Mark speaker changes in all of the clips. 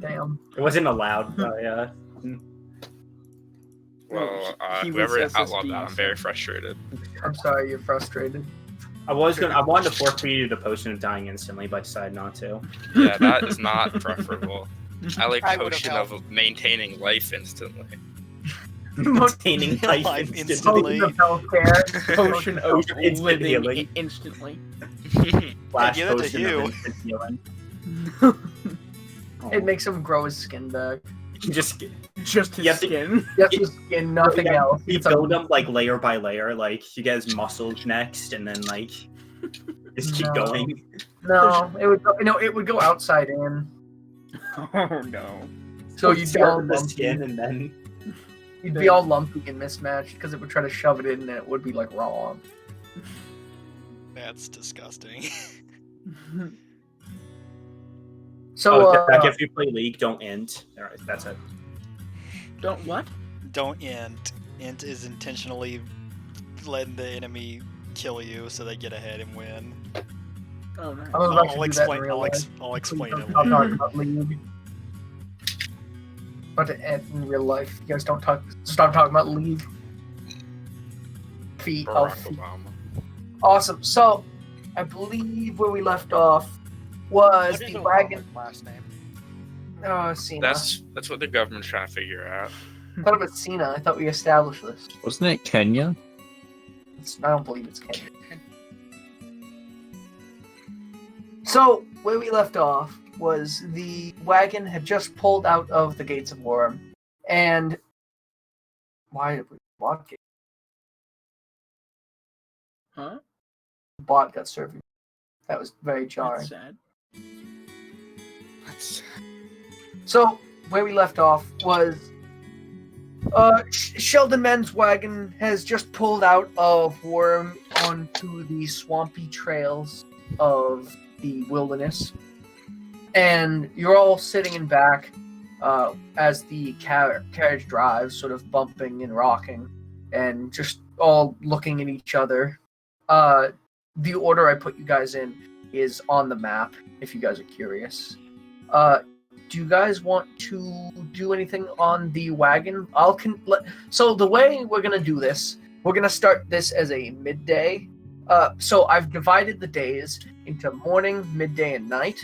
Speaker 1: Damn.
Speaker 2: It wasn't allowed, but yeah.
Speaker 3: Well,
Speaker 4: he was
Speaker 3: whoever outlawed
Speaker 4: SSD,
Speaker 3: that, I'm very frustrated.
Speaker 1: I'm sorry you're frustrated.
Speaker 2: I wanted to forfeit you the potion of dying instantly, but I decided not to.
Speaker 3: Yeah, that is not preferable. I like
Speaker 5: I would've
Speaker 3: potion
Speaker 5: helped.
Speaker 3: of maintaining life instantly.
Speaker 2: Maintaining life
Speaker 5: Life
Speaker 2: instantly.
Speaker 5: instantly.
Speaker 1: Potion of healthcare.
Speaker 4: Potion of
Speaker 2: Instant
Speaker 4: living
Speaker 2: healing.
Speaker 4: instantly.
Speaker 2: Flash
Speaker 5: give it to
Speaker 2: potion
Speaker 5: you.
Speaker 2: of instant healing.
Speaker 1: It makes him grow his skin back.
Speaker 2: You just
Speaker 4: Just his
Speaker 2: You have to-
Speaker 4: skin.
Speaker 1: Just his skin, nothing else.
Speaker 2: You
Speaker 1: It's a-
Speaker 2: build them like layer by layer, like you get his muscles next, and then like just keep
Speaker 1: No.
Speaker 2: going.
Speaker 1: No, it would go outside in.
Speaker 4: Oh no.
Speaker 1: So you'd be all
Speaker 2: Start with the
Speaker 1: lumpy.
Speaker 2: skin, and then
Speaker 1: You'd be all lumpy and mismatched because it would try to shove it in and it would be like wrong.
Speaker 5: That's disgusting.
Speaker 1: So
Speaker 2: Jack, if you play League, don't end. All right, that's it.
Speaker 4: Don't what?
Speaker 5: Don't int. Int is intentionally letting the enemy kill you so they get ahead and win.
Speaker 4: Oh nice.
Speaker 1: I was about to do that in real life.
Speaker 5: I'll explain
Speaker 1: Please
Speaker 5: it
Speaker 1: don't
Speaker 5: later.
Speaker 1: talk about League. But in real life, you guys don't stop talking about League. Feet.
Speaker 3: Barack Obama.
Speaker 1: Awesome. So, I believe where we left off was
Speaker 5: What is
Speaker 1: the
Speaker 5: Obama's
Speaker 1: wagon.
Speaker 5: last name?
Speaker 1: Oh, Cena.
Speaker 3: That's what the government's trying to figure out.
Speaker 1: I thought it was Cena. I thought we established this.
Speaker 6: Wasn't it Kenya?
Speaker 1: I don't believe it's Kenya. So, where we left off was the wagon had just pulled out of the gates of Wram, and why did we walk it?
Speaker 4: Huh?
Speaker 1: The bot got served. That was very jarring.
Speaker 4: That's sad.
Speaker 1: So, where we left off was Sheldon Men's wagon has just pulled out of Wram onto the swampy trails of the wilderness. And you're all sitting in back as the carriage drives, sort of bumping and rocking, and just all looking at each other. The order I put you guys in is on the map, if you guys are curious. Do you guys want to do anything on the wagon? So the way we're gonna do this, we're gonna start this as a midday. So I've divided the days into morning, midday, and night.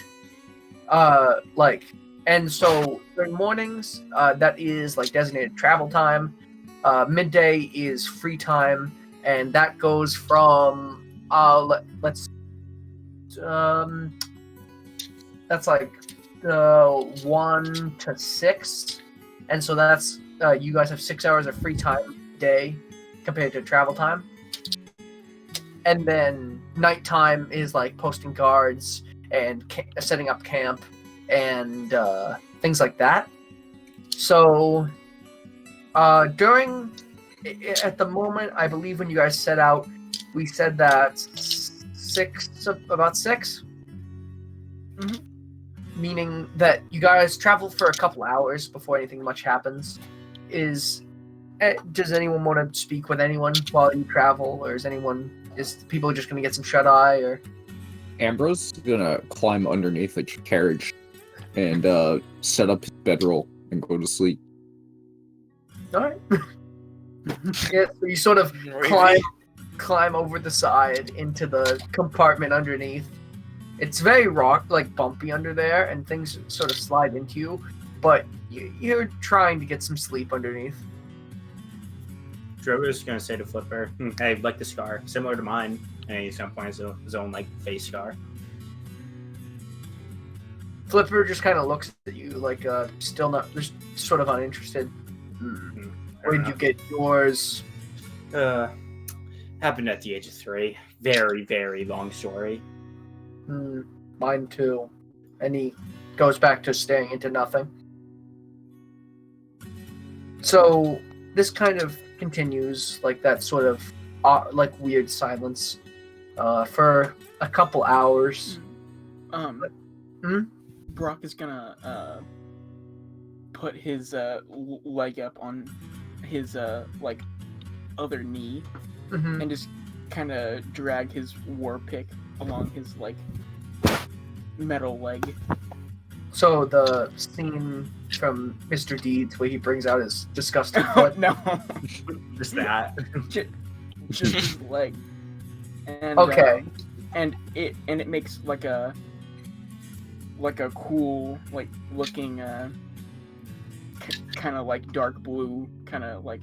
Speaker 1: And so during mornings, that is like designated travel time. Midday is free time, and that goes from that's like 1 to 6, and so that's you guys have 6 hours of free time a day compared to travel time. And then nighttime is like posting guards and setting up camp and things like that. So at the moment, I believe when you guys set out, we said that about 6.
Speaker 4: Mhm.
Speaker 1: Meaning that you guys travel for a couple hours before anything much happens. Does anyone want to speak with anyone while you travel, or is people just going to get some shut eye, or?
Speaker 6: Ambrose is gonna climb underneath the carriage and set up his bedroll and go to sleep.
Speaker 1: All right. Yeah, so you sort of climb over the side into the compartment underneath. It's very bumpy under there, and things sort of slide into you, but you're trying to get some sleep underneath.
Speaker 2: Drogo's gonna say to Flipper, "Hey, like the scar, similar to mine," and he's gonna point his own like face scar.
Speaker 1: Flipper just kind of looks at you like still not, just sort of uninterested. Where did you get yours?
Speaker 2: Happened at the age of 3. Very, very long story.
Speaker 1: Mine too. And he goes back to staring into nothing. So this kind of continues, like that sort of like weird silence for a couple hours.
Speaker 4: Brock is gonna put his leg up on his like other knee and just kind of drag his war pick along his like metal leg.
Speaker 1: So the scene from Mr. Deeds where he brings out his disgusting
Speaker 4: Oh,
Speaker 1: foot.
Speaker 4: no.
Speaker 2: Just that.
Speaker 4: Just his leg. And,
Speaker 1: Okay.
Speaker 4: and it makes like a cool like looking kind of like dark blue kind of like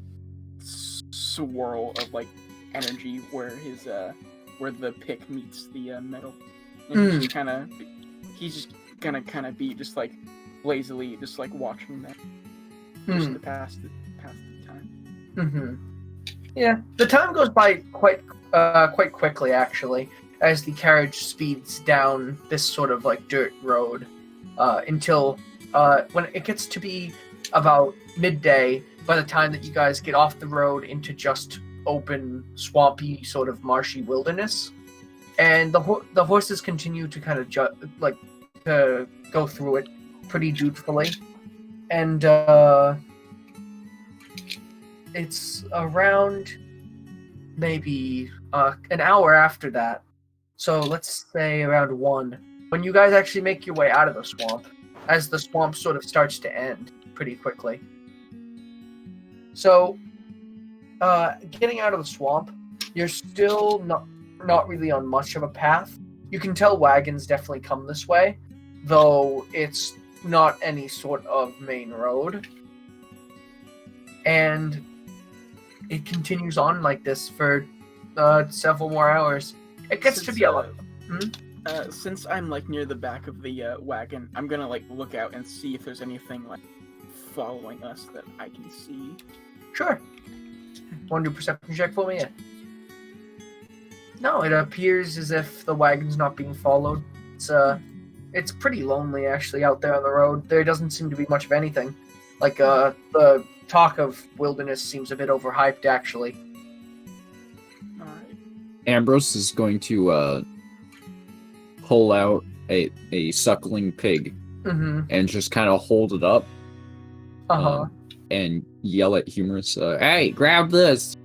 Speaker 4: swirl of like energy where his where the pick meets the metal. And he's just gonna kind of be just like lazily just like watching that just to pass the time.
Speaker 1: Mm-hmm. Yeah, the time goes by quite quickly actually, as the carriage speeds down this sort of like dirt road, until when it gets to be about midday. By the time that you guys get off the road into just open, swampy, sort of marshy wilderness, and the horses continue to kind of to go through it pretty dutifully, and it's around maybe an hour after that. So let's say around 1, when you guys actually make your way out of the swamp, as the swamp sort of starts to end pretty quickly. So, getting out of the swamp, you're still not really on much of a path. You can tell wagons definitely come this way, though it's not any sort of main road. And it continues on like this for several more hours. It gets to be a lot.
Speaker 4: Since I'm like near the back of the wagon, I'm gonna like look out and see if there's anything like following us that I can see.
Speaker 1: Sure. Want to do a perception check for me? Yeah. No, it appears as if the wagon's not being followed. It's pretty lonely actually out there on the road. There doesn't seem to be much of anything. Like the talk of wilderness seems a bit overhyped actually.
Speaker 4: All right.
Speaker 6: Ambrose is going to pull out a suckling pig
Speaker 1: Mm-hmm.
Speaker 6: and just kind of hold it up
Speaker 1: Uh-huh.
Speaker 6: and yell at Humorous, "Hey, grab this!"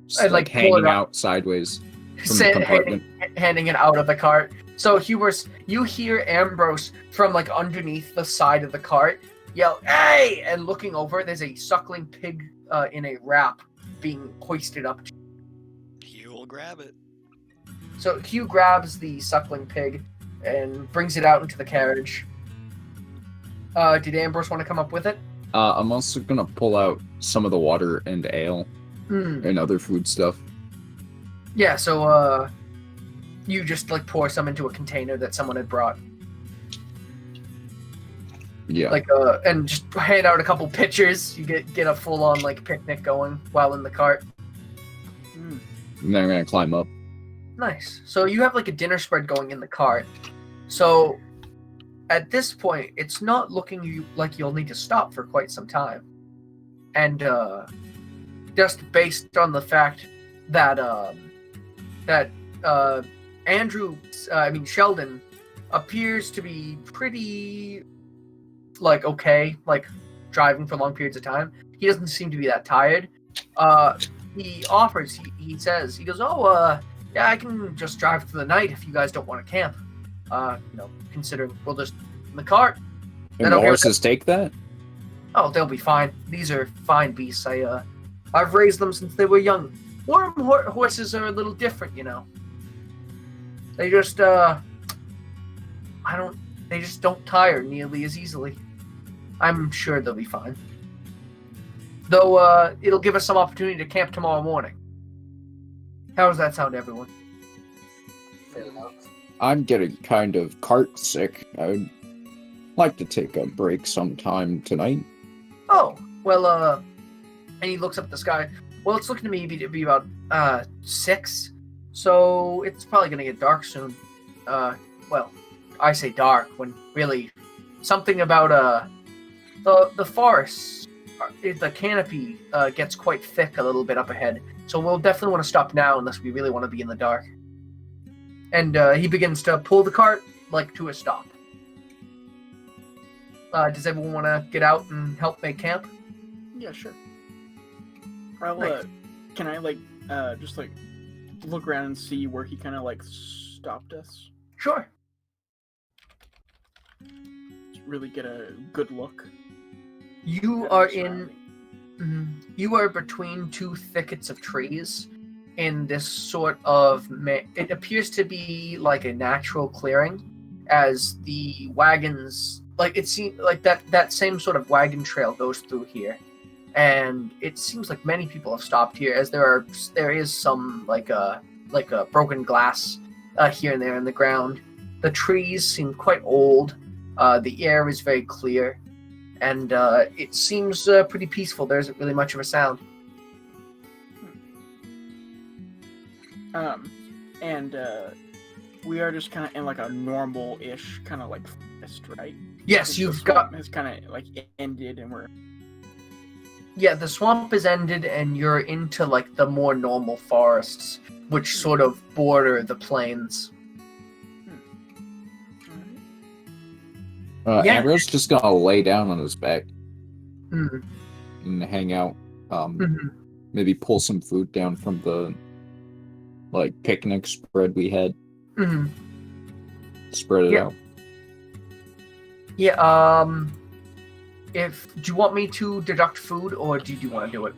Speaker 6: Just,
Speaker 1: I'd
Speaker 6: like
Speaker 1: like pull it
Speaker 6: hanging
Speaker 1: up.
Speaker 6: out sideways from the compartment.
Speaker 1: Handing it out of the cart. So Humorous, you hear Ambrose from like underneath the side of the cart yell, "Hey!" And looking over, there's a suckling pig in a wrap being hoisted up.
Speaker 5: He will grab it.
Speaker 1: So Hugh grabs the suckling pig and brings it out into the carriage. Did Ambrose want to come up with it?
Speaker 6: I'm also gonna pull out some of the water and ale and other food stuff.
Speaker 1: Yeah, so you just like pour some into a container that someone had brought.
Speaker 6: Yeah.
Speaker 1: Like and just hand out a couple pitchers. You get a full on like picnic going while in the cart.
Speaker 6: And then I'm gonna climb up.
Speaker 1: Nice. So you have like a dinner spread going in the cart. So at this point, it's not looking like you'll need to stop for quite some time. And just based on the fact that Sheldon appears to be pretty like okay, like driving for long periods of time. He doesn't seem to be that tired. He offers. He says he goes, yeah, I can just drive through the night if you guys don't want to camp. Considering we'll just in the cart.
Speaker 6: And the horses take that?
Speaker 1: Oh, they'll be fine. These are fine beasts. I've raised them since they were young. Worm horses are a little different, you know. They just they just don't tire nearly as easily. I'm sure they'll be fine. Though it'll give us some opportunity to camp tomorrow morning. How does that sound, everyone?
Speaker 4: Fair enough.
Speaker 6: I'm getting kind of cart sick. I'd like to take a break sometime tonight.
Speaker 1: Oh, well, and he looks up at the sky. Well, it's looking to me to be about 6, so it's probably going to get dark soon. Well, I say dark when really something about the forest, the canopy gets quite thick a little bit up ahead. So we'll definitely want to stop now unless we really want to be in the dark. And he begins to pull the cart like to a stop. Does everyone want to get out and help make camp?
Speaker 4: Yeah, sure. I'll,
Speaker 1: Nice.
Speaker 4: Can I like just like look around and see where he kind of like stopped us?
Speaker 1: Sure.
Speaker 4: really get a good look.
Speaker 1: You
Speaker 4: at
Speaker 1: are
Speaker 4: the
Speaker 1: in. You are between two thickets of trees in this sort of. It appears to be like a natural clearing, as the wagons, like it seems like that same sort of wagon trail goes through here, and it seems like many people have stopped here, as there is some like a broken glass here and there in the ground. The trees seem quite old. The air is very clear. And it seems pretty peaceful. There isn't really much of a sound.
Speaker 4: And we are just kind of in like a normal-ish kind of like forest, right?
Speaker 1: Yes, you've got.
Speaker 4: Has kind of like ended, and we're.
Speaker 1: Yeah, the swamp is ended, and you're into like the more normal forests, which sort of border the plains. Yeah.
Speaker 6: Ambrose just gonna lay down on his back
Speaker 1: Mm.
Speaker 6: and hang out.
Speaker 1: Mhm.
Speaker 6: Maybe pull some food down from the like picnic spread we had.
Speaker 1: Mhm.
Speaker 6: Spread it
Speaker 1: Yeah.
Speaker 6: out.
Speaker 1: Yeah. Do you want me to deduct food, or do you want to do it?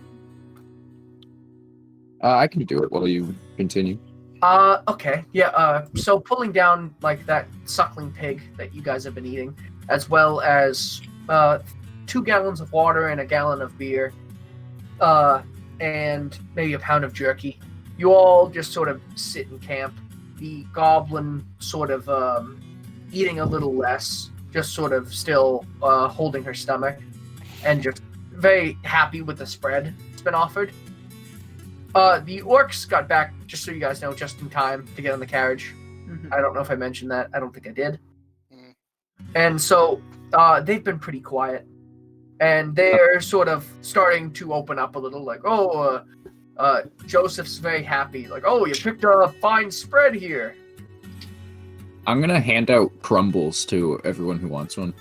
Speaker 6: I can do it while you continue.
Speaker 1: Okay. Yeah, so pulling down, like, that suckling pig that you guys have been eating, as well as, 2 gallons of water and a gallon of beer, and maybe a pound of jerky. You all just sort of sit in camp. The goblin sort of, eating a little less, just sort of still, holding her stomach, and just very happy with the spread that's been offered. The orcs got back, just so you guys know, just in time to get on the carriage. I don't know if I mentioned that. I don't think I did.
Speaker 7: Mm.
Speaker 1: And so they've been pretty quiet. And they're sort of starting to open up a little, like, Joseph's very happy. Like, oh, you picked a fine spread here.
Speaker 6: I'm gonna hand out crumbles to everyone who wants one.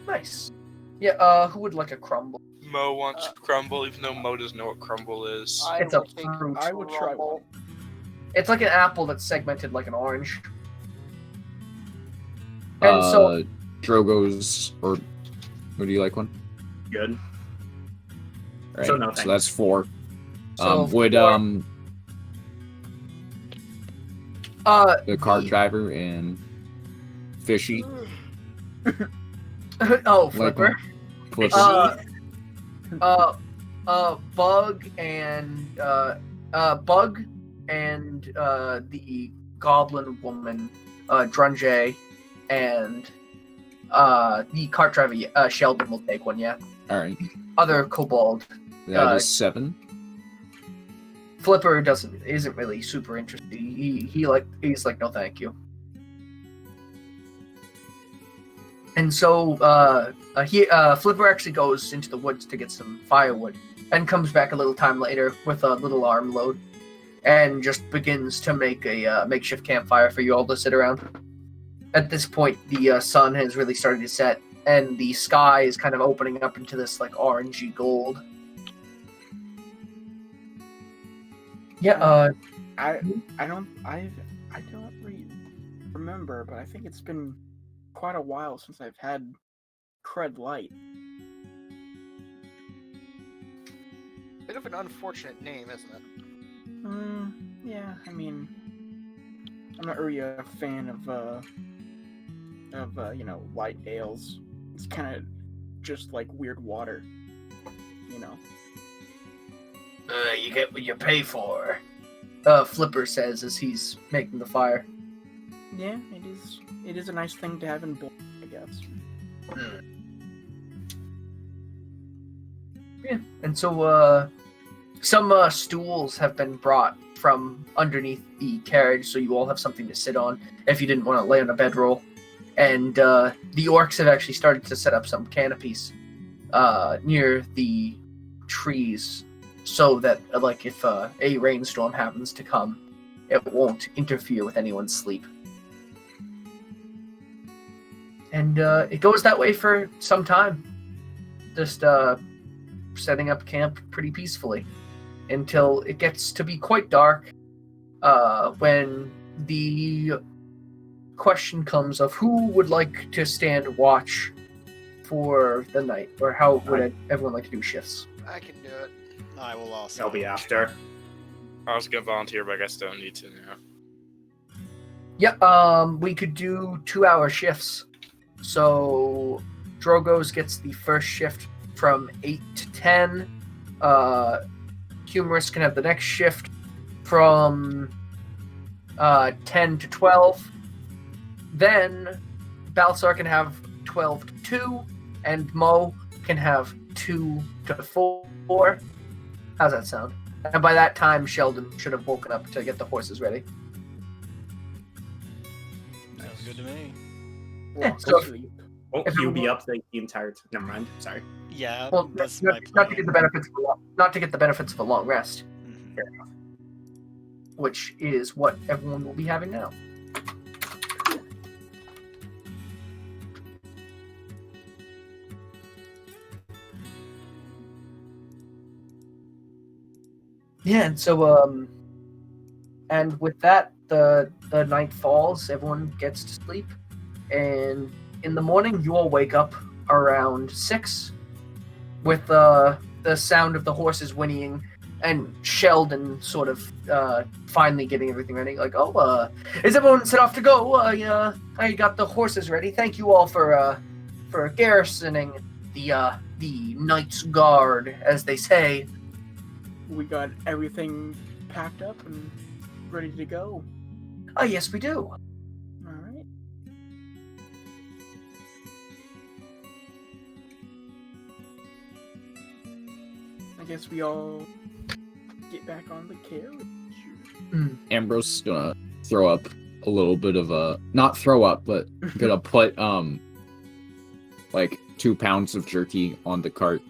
Speaker 1: Nice. Yeah, who would like a crumble?
Speaker 3: Mo wants crumble, even though Mo doesn't know what crumble is.
Speaker 1: It's a
Speaker 7: will take
Speaker 1: fruit.
Speaker 4: I would try one.
Speaker 1: It's like an apple that's segmented like an orange. And so,
Speaker 6: Drogo's, or would you like one?
Speaker 2: Good.
Speaker 6: Right,
Speaker 2: So no,
Speaker 6: so
Speaker 2: thanks.
Speaker 6: that's 4.
Speaker 1: So
Speaker 6: Would
Speaker 1: four.
Speaker 6: the car driver and Fishy
Speaker 1: oh,
Speaker 6: like
Speaker 1: Flipper.
Speaker 6: one? Flipper.
Speaker 1: Bug and the goblin woman, Drunjay, and the cart driver, Sheldon will take one. Yeah.
Speaker 6: All right,
Speaker 1: Other kobold.
Speaker 6: that is 7.
Speaker 1: Flipper isn't really super interested. He's like, no, thank you. And so Flipper actually goes into the woods to get some firewood, and comes back a little time later with a little armload, and just begins to make a makeshift campfire for you all to sit around. At this point, the sun has really started to set, and the sky is kind of opening up into this like orangey gold. Yeah.
Speaker 4: I don't remember, but I think it's been quite a while since I've had Cred Light.
Speaker 7: Bit of an unfortunate name, isn't it?
Speaker 4: Yeah, I mean, I'm not really a fan of light ales. It's kind of just like weird water, you know.
Speaker 1: You get what you pay for. Flipper says as he's making the fire.
Speaker 4: Yeah, it is a nice thing to have in bulk, I guess.
Speaker 1: Yeah, and so some stools have been brought from underneath the carriage, so you all have something to sit on if you didn't want to lay on a bedroll. And the orcs have actually started to set up some canopies near the trees, so that like if a rainstorm happens to come, it won't interfere with anyone's sleep. And it goes that way for some time, just setting up camp pretty peacefully until it gets to be quite dark, when the question comes of who would like to stand watch for the night, or how would everyone like to do shifts?
Speaker 7: I can do it.
Speaker 5: I will also.
Speaker 2: I'll be after.
Speaker 3: I was gonna volunteer, but I guess don't need to now.
Speaker 1: Yeah, we could do 2-hour shifts. So Drogo's gets the first shift from 8 to 10. Humorous can have the next shift from 10 to 12. Then Balsar can have 12 to 2, and Mo can have 2 to 4. How's that sound? And by that time, Sheldon should have woken up to get the horses ready.
Speaker 5: Sounds good to me.
Speaker 4: Walk
Speaker 1: so-
Speaker 4: asleep.
Speaker 2: Won't
Speaker 1: If
Speaker 2: you
Speaker 1: it
Speaker 2: be
Speaker 1: wa-
Speaker 2: up the entire time? Never mind. Sorry.
Speaker 5: Yeah,
Speaker 1: Well,
Speaker 5: that's
Speaker 1: not,
Speaker 5: my
Speaker 1: not to get the
Speaker 5: plan.
Speaker 1: benefits, not to get the benefits of a long rest,
Speaker 5: Mhm.
Speaker 1: which is what everyone will be having now. Yeah, and so and with that, the night falls. Everyone gets to sleep, and in the morning, you all wake up around 6 with the sound of the horses whinnying, and Sheldon sort of finally getting everything ready. Like, is everyone set off to go? I got the horses ready. Thank you all for garrisoning the Knight's Guard, as they say.
Speaker 4: We got everything packed up and ready to go.
Speaker 1: Yes, we do.
Speaker 4: All right. I guess we all get back on the carriage.
Speaker 6: Ambrose is gonna throw up a little bit of a not throw up, but gonna put like 2 pounds of jerky on the cart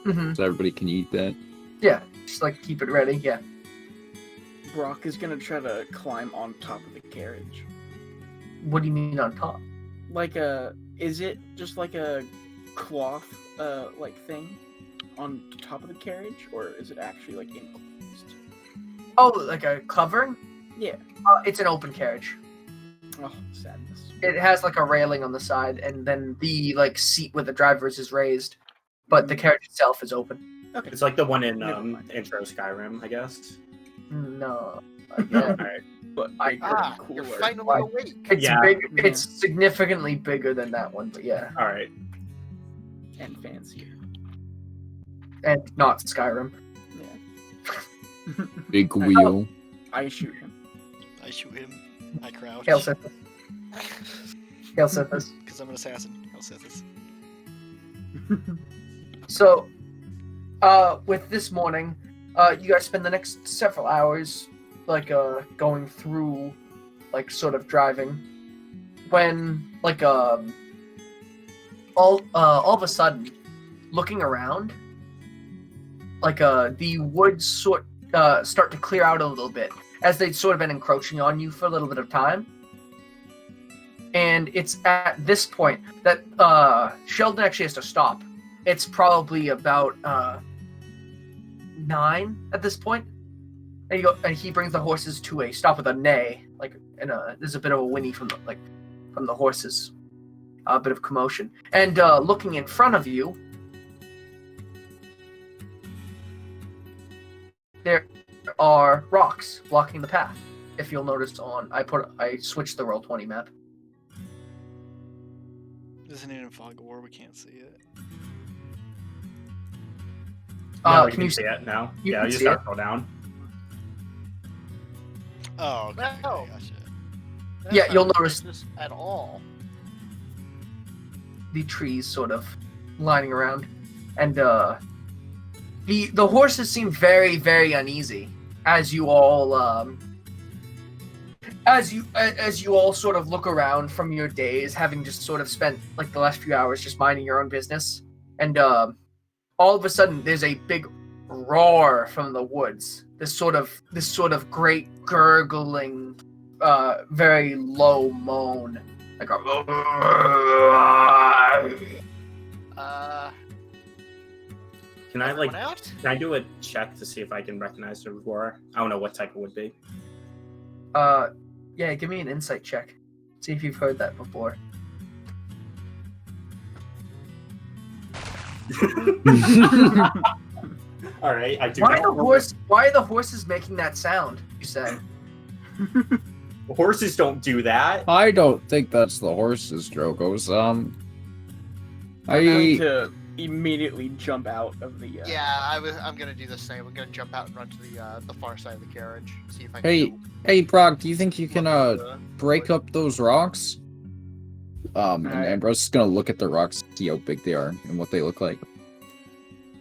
Speaker 1: Mm-hmm.
Speaker 6: so everybody can eat that.
Speaker 1: Yeah, just like keep it ready. Yeah.
Speaker 4: Brock is gonna try to climb on top of the carriage.
Speaker 1: What do you mean on top?
Speaker 4: Like is it just like a cloth like thing on top of the carriage, or is it actually like enclosed?
Speaker 1: Oh, like a covering?
Speaker 4: Yeah.
Speaker 1: It's an open carriage.
Speaker 4: Oh, sadness.
Speaker 1: It has like a railing on the side, and then the like seat with the drivers is raised, but the carriage itself is open.
Speaker 4: Okay.
Speaker 2: It's like the one in
Speaker 4: Never mind.
Speaker 2: intro Skyrim, I guess.
Speaker 1: No.
Speaker 2: All
Speaker 1: Yeah.
Speaker 2: right.
Speaker 4: But
Speaker 1: I-
Speaker 4: bigger
Speaker 7: Ah,
Speaker 4: and
Speaker 7: you're
Speaker 4: cooler.
Speaker 7: finally awake.
Speaker 1: It's
Speaker 2: Yeah.
Speaker 1: big.
Speaker 4: Yeah.
Speaker 1: It's significantly bigger than that one, but yeah,
Speaker 2: All right.
Speaker 4: And fancier.
Speaker 1: and not Skyrim.
Speaker 4: Yeah.
Speaker 6: Big wheel.
Speaker 4: I shoot him.
Speaker 5: I shoot him. I crouch.
Speaker 1: Hail Sithis. Hail Sithis.
Speaker 5: Because I'm an assassin. Hail Sithis.
Speaker 1: So, with this morning, you guys spend the next several hours, like, going through, like, sort of driving, when, like, all of a sudden, looking around, like, the woods start to clear out a little bit, as they'd sort of been encroaching on you for a little bit of time. And it's at this point that Sheldon actually has to stop. It's probably about 9 at this point. And he brings the horses to a stop with a neigh, like, and there's a bit of a whinny from the horses, a bit of commotion. And looking in front of you, there are rocks blocking the path. If you'll notice, I switched the Roll20 map.
Speaker 5: Isn't it in fog of war? We can't see it.
Speaker 2: Yeah, we
Speaker 1: Can you
Speaker 2: see it now?
Speaker 1: you
Speaker 2: Yeah,
Speaker 1: can
Speaker 2: you just
Speaker 1: see
Speaker 2: gotta
Speaker 1: it?
Speaker 2: scroll down.
Speaker 5: Oh, okay.
Speaker 7: No.
Speaker 5: Okay, gotcha.
Speaker 7: That's
Speaker 1: Yeah,
Speaker 7: not
Speaker 1: you'll notice-
Speaker 7: this at all.
Speaker 1: the trees sort of lining around, and the horses seem very, very uneasy as you all as you all sort of look around from your days, having just sort of spent like the last few hours just minding your own business, and all of a sudden there's a big roar from the woods. This sort of great gurgling, very low moan, like a.
Speaker 2: Can I
Speaker 7: Everyone out?
Speaker 2: Can I do a check to see if I can recognize the roar? I don't know what type it would be.
Speaker 1: Yeah, give me an insight check. See if you've heard that before.
Speaker 2: All right, I do.
Speaker 1: Why
Speaker 2: not
Speaker 1: the
Speaker 2: know
Speaker 1: horse? Why are the horses making that sound? You say.
Speaker 2: what- Horses don't do that.
Speaker 6: I don't think that's the horse's Drogos.
Speaker 4: I'm going
Speaker 6: I
Speaker 4: to immediately jump out of the.
Speaker 7: Yeah, I'm gonna do the same. I'm gonna jump out and run to the far side of the carriage. See if I can.
Speaker 6: hey
Speaker 7: go
Speaker 6: hey Brock, do you think you can
Speaker 7: look at the
Speaker 6: break
Speaker 7: wood.
Speaker 6: up those rocks? And
Speaker 4: Alright.
Speaker 6: Ambrose is gonna look at the rocks, see how big they are and what they look like.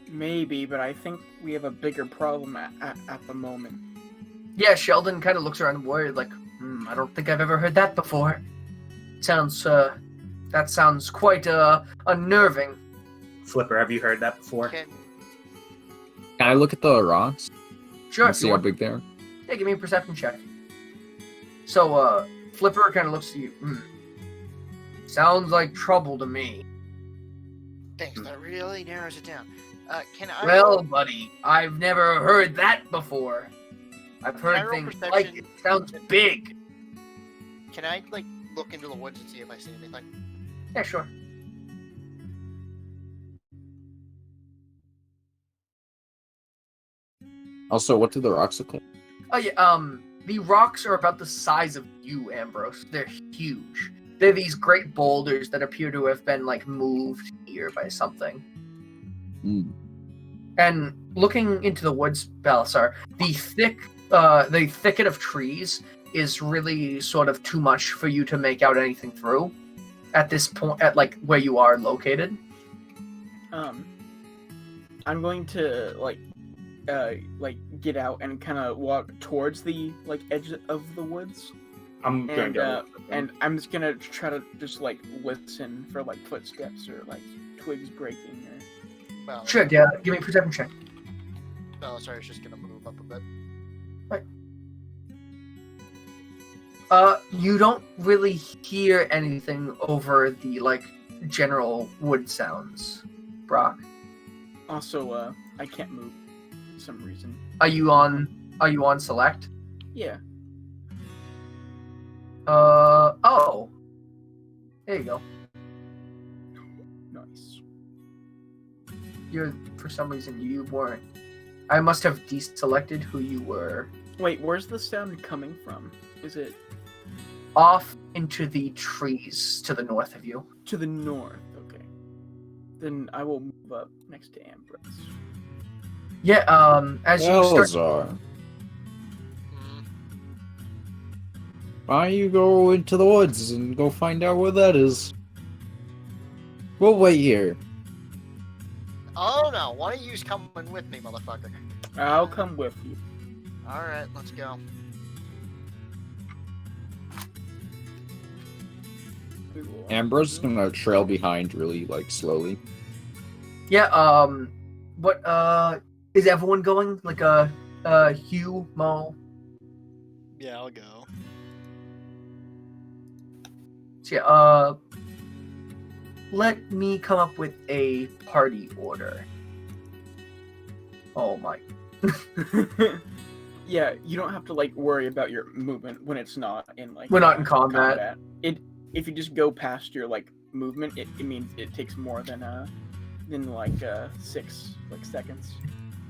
Speaker 4: Maybe, but I think we have a bigger problem at the moment.
Speaker 1: Yeah, Sheldon kind of looks around worried, like, I don't think I've ever heard that before. That sounds quite unnerving.
Speaker 2: Flipper, have you heard that before?
Speaker 7: Can
Speaker 6: Can I look at the rocks
Speaker 1: Sure,
Speaker 6: and
Speaker 1: if
Speaker 6: see
Speaker 1: you
Speaker 6: how
Speaker 1: want.
Speaker 6: big they are?
Speaker 1: Yeah, give me a perception check. So, Flipper kind of looks at you. Sounds like trouble to me.
Speaker 7: thanks. That really narrows it down. Can I?
Speaker 1: Well, buddy, I've never heard that before. I've
Speaker 7: I
Speaker 1: heard
Speaker 7: roll
Speaker 1: things
Speaker 7: perception?
Speaker 1: like it. Sounds big.
Speaker 7: Can I like look into the woods and see if I see anything?
Speaker 1: Yeah, sure.
Speaker 6: Also, what do the rocks look like?
Speaker 1: Oh yeah, the rocks are about the size of you, Ambrose. They're huge. They're these great boulders that appear to have been like moved here by something.
Speaker 6: Hmm.
Speaker 1: And looking into the woods, Balasar, the thicket of trees is really sort of too much for you to make out anything through at this point, at like where you are located.
Speaker 4: I'm going to like get out and kind of walk towards the like edge of the woods,
Speaker 2: I'm going
Speaker 4: and
Speaker 2: to go.
Speaker 4: and I'm just gonna try to just like listen for like footsteps or like twigs breaking or.
Speaker 7: Well,
Speaker 1: Sure, yeah, give me a perception check.
Speaker 7: Oh, sorry, it's just gonna move up a bit.
Speaker 1: You don't really hear anything over the like general wood sounds, Brock.
Speaker 4: Also, I can't move for some reason.
Speaker 1: Are you on select?
Speaker 4: Yeah.
Speaker 1: Oh. There you go.
Speaker 4: Nice.
Speaker 1: For some reason you weren't. I must have deselected who you were.
Speaker 4: Wait, where's the sound coming from? Is it
Speaker 1: Off into the trees to the north of you.
Speaker 4: to the north? Okay. Then I will move up next to Ambrose.
Speaker 1: Yeah, as you start
Speaker 6: Salazar,
Speaker 7: Mm,
Speaker 6: why don't you go into the woods and go find out where that is? We'll wait here.
Speaker 7: Oh no! One of you's coming with me, motherfucker.
Speaker 4: I'll come with you.
Speaker 7: All right, let's go.
Speaker 4: We will-
Speaker 6: Ambrose is gonna trail behind really like slowly.
Speaker 1: Yeah, what is everyone going? Like Hugh, Mo?
Speaker 5: Yeah, I'll go.
Speaker 1: So yeah, let me come up with a party order. Oh my.
Speaker 4: Yeah, you don't have to like worry about your movement when it's not in like.
Speaker 1: We're not in combat.
Speaker 4: If you just go past your like movement, it means it takes more than like 6 like seconds.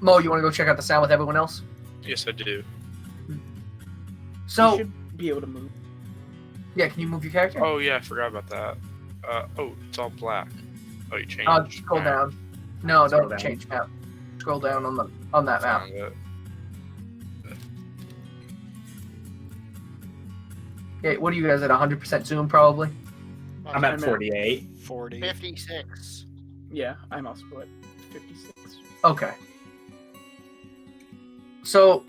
Speaker 1: Mo, you want to go check out the sound with everyone else?
Speaker 3: Yes, I do.
Speaker 1: So
Speaker 4: You should be able to move.
Speaker 1: yeah, can you move your character?
Speaker 3: Oh yeah, I forgot about that. Oh, it's all black. Oh, you changed.
Speaker 1: Scroll
Speaker 3: Alright,
Speaker 1: down. No,
Speaker 2: Scroll
Speaker 1: don't
Speaker 2: down.
Speaker 1: change map. Scroll down on that map.
Speaker 3: found it.
Speaker 1: Okay, what are you guys at? 100% zoom, probably.
Speaker 2: I'm at
Speaker 4: I'm at-
Speaker 2: 48.
Speaker 5: 40.
Speaker 7: 56.
Speaker 4: Yeah, I'm also at 56.
Speaker 1: Okay. So,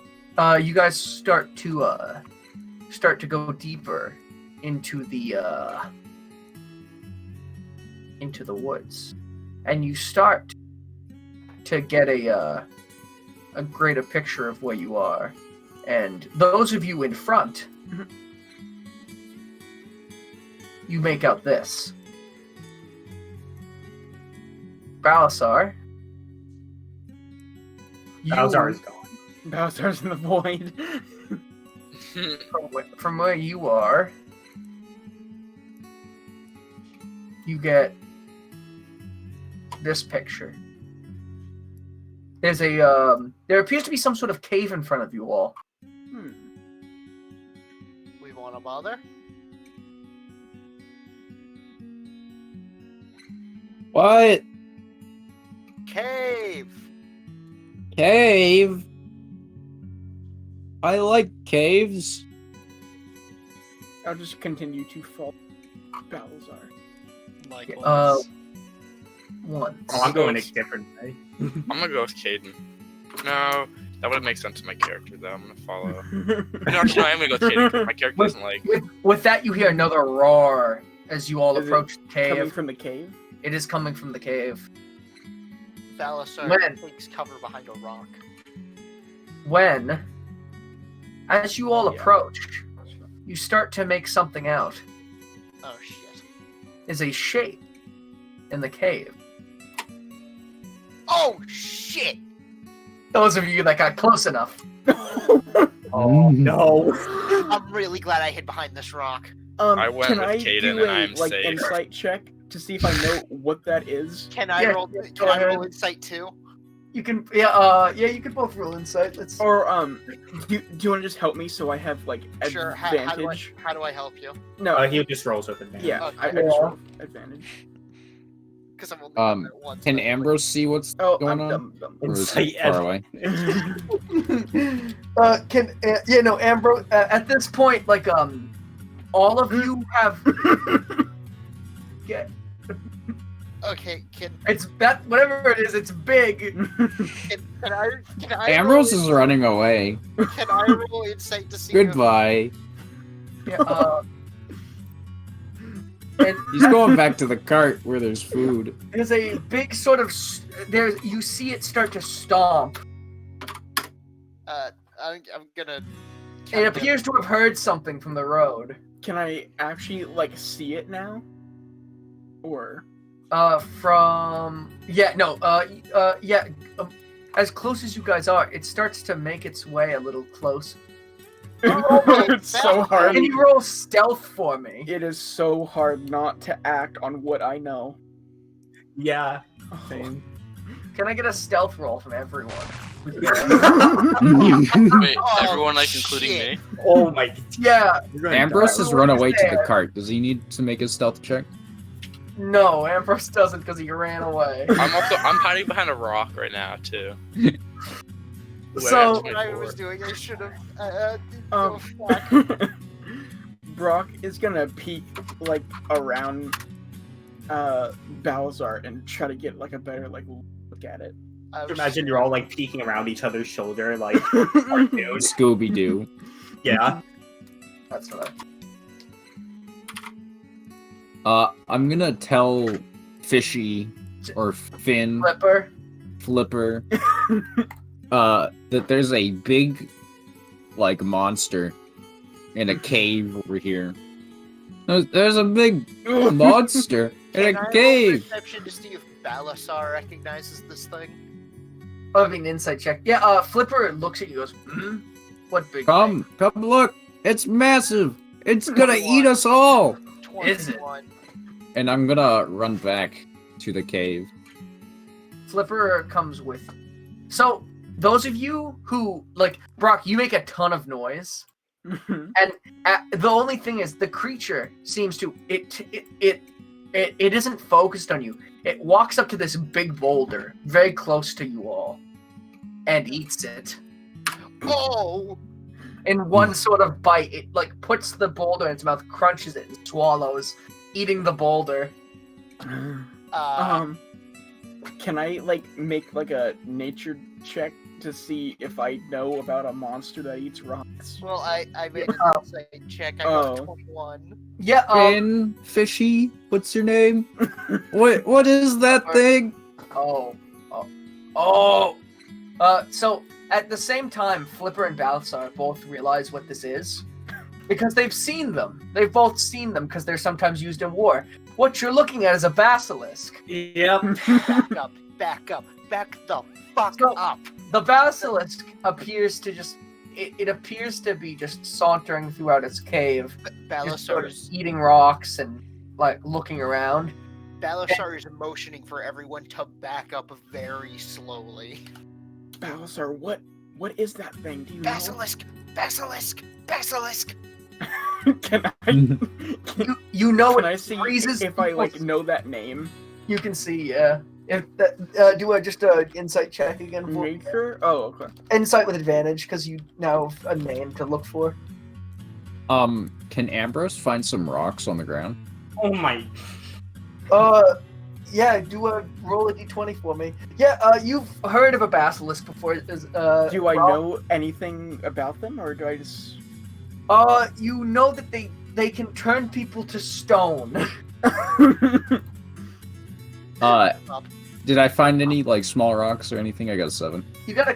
Speaker 1: you guys start to go deeper into the woods, and you start to get a greater picture of where you are. And those of you in front, you make out this. Balasar.
Speaker 2: Balzar is gone.
Speaker 4: Bowser's in the void.
Speaker 1: From where you are, you get this picture. There's a there appears to be some sort of cave in front of you all.
Speaker 7: We want to bother?
Speaker 6: What?
Speaker 7: Cave!
Speaker 6: Cave? I like caves.
Speaker 4: I'll just continue to follow Balazar.
Speaker 5: Likewise.
Speaker 1: One.
Speaker 2: Oh, I'm going a different way.
Speaker 3: I'm gonna go with Caden. No, that wouldn't make sense to my character though. I'm gonna follow. No, actually, no, I am gonna go with Caden because my character doesn't like.
Speaker 1: With that, you hear another roar as you all
Speaker 4: Is it
Speaker 1: approach the cave.
Speaker 4: Coming from the cave?
Speaker 1: It is coming from the cave.
Speaker 7: Balasar
Speaker 1: When?
Speaker 7: takes cover behind a rock.
Speaker 1: When, as you all
Speaker 4: Yeah.
Speaker 1: approach, you start to make something out.
Speaker 7: Oh shit.
Speaker 1: Is a shape in the cave.
Speaker 7: Oh shit!
Speaker 1: Those of you that got close enough.
Speaker 2: Oh no!
Speaker 7: I'm really glad I hid behind this rock.
Speaker 3: I went
Speaker 4: can
Speaker 3: with
Speaker 4: I
Speaker 3: Caden
Speaker 4: do
Speaker 3: and
Speaker 4: a
Speaker 3: I'm
Speaker 4: like
Speaker 3: safe.
Speaker 4: insight check to see if I know what that is?
Speaker 7: Can I
Speaker 1: Yeah,
Speaker 7: roll?
Speaker 1: yeah,
Speaker 7: Can
Speaker 1: go
Speaker 7: I roll
Speaker 1: ahead.
Speaker 7: insight too?
Speaker 1: You can, yeah, you can both roll insight. Let's.
Speaker 4: Or do you want to just help me so I have like
Speaker 7: Sure.
Speaker 4: advantage?
Speaker 7: How do I help you?
Speaker 4: No,
Speaker 2: He just rolls with advantage.
Speaker 4: yeah, I
Speaker 1: Okay.
Speaker 4: just roll advantage.
Speaker 7: Because I'm only
Speaker 6: Um,
Speaker 7: done it once.
Speaker 6: Can
Speaker 7: but-
Speaker 6: Ambrose see what's
Speaker 4: Oh,
Speaker 6: going
Speaker 4: I'm
Speaker 6: on?
Speaker 4: dumb.
Speaker 6: Or is
Speaker 2: Insight
Speaker 6: it far away?
Speaker 1: Ambrose, at this point, like, all of you have. Yeah,
Speaker 7: Okay.
Speaker 1: it's that whatever it is, it's big.
Speaker 7: Can I?
Speaker 6: Ambrose
Speaker 7: roll,
Speaker 6: is running away.
Speaker 7: Can I roll insight to see? if-
Speaker 6: Goodbye.
Speaker 1: Yeah, and
Speaker 6: He's going back to the cart where there's food.
Speaker 1: there's a big sort of there's you see it start to stomp.
Speaker 7: I'm gonna.
Speaker 1: It appears to have heard something from the road.
Speaker 4: Can I actually like see it now? Or
Speaker 1: as close as you guys are, it starts to make its way a little close.
Speaker 4: it's so hard.
Speaker 1: Can you roll stealth for me?
Speaker 4: It is so hard not to act on what I know.
Speaker 2: Yeah. Same.
Speaker 1: Can I get a stealth roll from everyone?
Speaker 3: Wait,
Speaker 7: Oh,
Speaker 3: everyone like including
Speaker 7: shit.
Speaker 3: me?
Speaker 2: Oh my.
Speaker 1: Yeah,
Speaker 2: You're gonna
Speaker 6: Ambrose
Speaker 2: die.
Speaker 6: has run away to the
Speaker 1: There.
Speaker 6: cart. Does he need to make a stealth check?
Speaker 1: no, Ambrose doesn't because he ran away.
Speaker 3: I'm hiding behind a rock right now too.
Speaker 1: So-
Speaker 7: What I was doing, I should have.
Speaker 4: Um,
Speaker 7: Go back.
Speaker 4: Brock is gonna peek like around Balazar and try to get like a better like look at it.
Speaker 7: I was-
Speaker 2: Imagine you're all like peeking around each other's shoulder, like cartoons.
Speaker 6: Scooby Doo.
Speaker 2: Yeah.
Speaker 1: That's what
Speaker 6: I'm gonna tell Fishy or Finn,
Speaker 1: Flipper.
Speaker 6: Flipper, that there's a big, like, monster in a cave over here. There's a big monster in
Speaker 7: Can I
Speaker 6: a
Speaker 7: roll
Speaker 6: cave.
Speaker 7: perception to see if Balasar recognizes this thing?
Speaker 1: Oh, I mean, insight check. Yeah, Flipper looks at you and goes, what big
Speaker 6: Come look. It's massive. It's gonna eat us all.
Speaker 1: Is it?
Speaker 7: 21.
Speaker 6: And I'm gonna run back to the cave.
Speaker 1: Flipper comes with you. So, those of you who, like, Brock, you make a ton of noise. The only thing is, the creature seems to, it isn't focused on you. It walks up to this big boulder, very close to you all, and eats it.
Speaker 7: Oh!
Speaker 1: In one sort of bite, it, like, puts the boulder in its mouth, crunches it, and swallows, eating the boulder.
Speaker 4: Can I like make like a nature check to see if I know about a monster that eats rocks?
Speaker 7: Well, I made an insight check. I
Speaker 4: Oh.
Speaker 7: got 21.
Speaker 1: Yeah,
Speaker 6: Finn, Fishy, what's your name? What is that thing?
Speaker 1: So at the same time, Flipper and Balthazar both realize what this is. Because they've seen them. They've both seen them because they're sometimes used in war. What you're looking at is a basilisk.
Speaker 2: Yep.
Speaker 7: Back the fuck
Speaker 1: So-
Speaker 7: up.
Speaker 1: The basilisk appears to just... It appears to be just sauntering throughout its cave. Just sort of
Speaker 7: Balasar's
Speaker 1: eating rocks and, like, looking around.
Speaker 7: Balasar is motioning for everyone to back up very slowly.
Speaker 4: Balasar, what is that thing? Do you
Speaker 7: Basilisk! Basilisk! Basilisk!
Speaker 4: know? Can I?
Speaker 1: You know
Speaker 4: Can
Speaker 1: it
Speaker 4: I see
Speaker 1: freezes
Speaker 4: if I like
Speaker 1: people's-
Speaker 4: know that name?
Speaker 1: You can see, yeah. If that, do a insight check again for me.
Speaker 4: Maker? Oh, okay.
Speaker 1: Insight with advantage because you now have a name to look for.
Speaker 6: Can Ambrose find some rocks on the ground?
Speaker 2: Oh my.
Speaker 1: Yeah, roll a d20 for me. Yeah, you've heard of a basilisk before.
Speaker 4: Do I
Speaker 1: Rob?
Speaker 4: know anything about them, or do I just?
Speaker 1: You know that they can turn people to stone.
Speaker 6: Did I find any like small rocks or anything? I got a 7.
Speaker 1: You got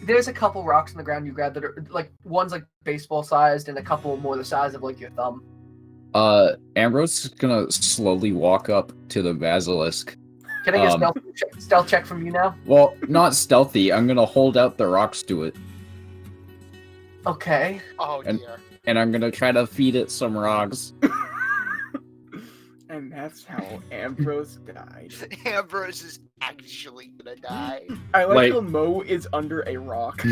Speaker 1: there's a couple rocks on the ground you grabbed that are like one's like baseball sized and a couple more the size of like your thumb.
Speaker 6: Ambrose is gonna slowly walk up to the basilisk.
Speaker 1: Can I get a stealth check from you now?
Speaker 6: Well, not stealthy. I'm gonna hold out the rocks to it,
Speaker 1: Okay.
Speaker 7: Oh
Speaker 6: And-
Speaker 7: dear.
Speaker 6: and I'm gonna try to feed it some rocks.
Speaker 4: And that's how Ambrose died.
Speaker 7: Ambrose is actually gonna die.
Speaker 4: I like
Speaker 6: Like-
Speaker 4: how Mo is under a rock.
Speaker 2: He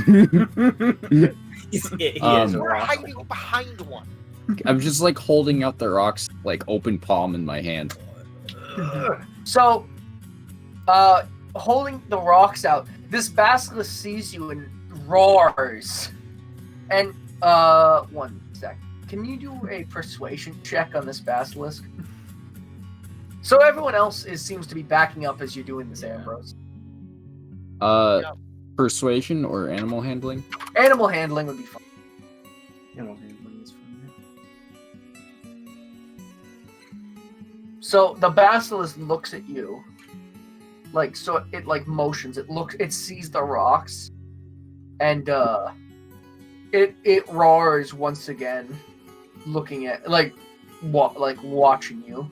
Speaker 2: is a
Speaker 7: We're
Speaker 2: rock.
Speaker 7: hiding behind one.
Speaker 6: I'm just like holding out the rocks, like open palm in my hand.
Speaker 1: So, holding the rocks out, this basilisk sees you and roars. And, one sec. Can you do a persuasion check on this basilisk? So everyone else seems to be backing up as you're doing this, Ambrose.
Speaker 6: Persuasion or animal handling?
Speaker 1: Animal handling would be fun. So the basilisk looks at you, like so it like motions. It sees the rocks, and it roars once again, looking at watching you.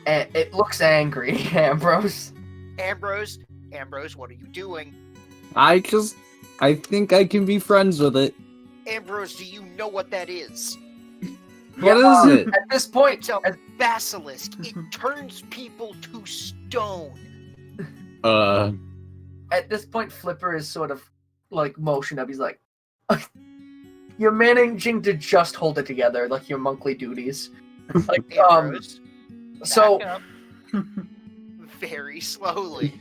Speaker 1: And it looks angry, Ambrose.
Speaker 7: Ambrose, what are you doing?
Speaker 6: I think I can be friends with it.
Speaker 7: Ambrose, do you know what that is?
Speaker 6: What is it?
Speaker 1: At this point,
Speaker 7: It's a basilisk. It turns people to stone.
Speaker 1: At this point, Flipper is sort of like motioned up. He's like, "You're managing to just hold it together, like your monthly duties." Like,
Speaker 7: Ambrose,
Speaker 1: so
Speaker 7: back up. Very slowly.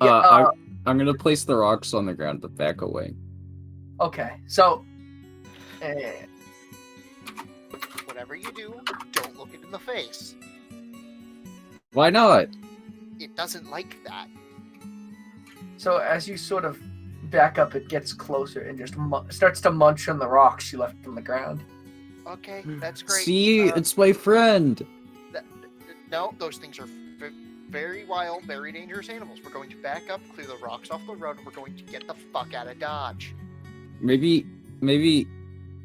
Speaker 6: I'm gonna place the rocks on the ground, but back away.
Speaker 1: okay, so
Speaker 7: Whatever you do, don't look it in the face.
Speaker 6: Why not?
Speaker 7: It doesn't like that.
Speaker 1: so as you sort of back up, it gets closer and just starts to munch on the rocks you left on the ground.
Speaker 7: Okay, that's great.
Speaker 6: See, it's my friend.
Speaker 7: No, those things are very wild, very dangerous animals. We're going to back up, clear the rocks off the road, and we're going to get the fuck out of Dodge.
Speaker 6: Maybe.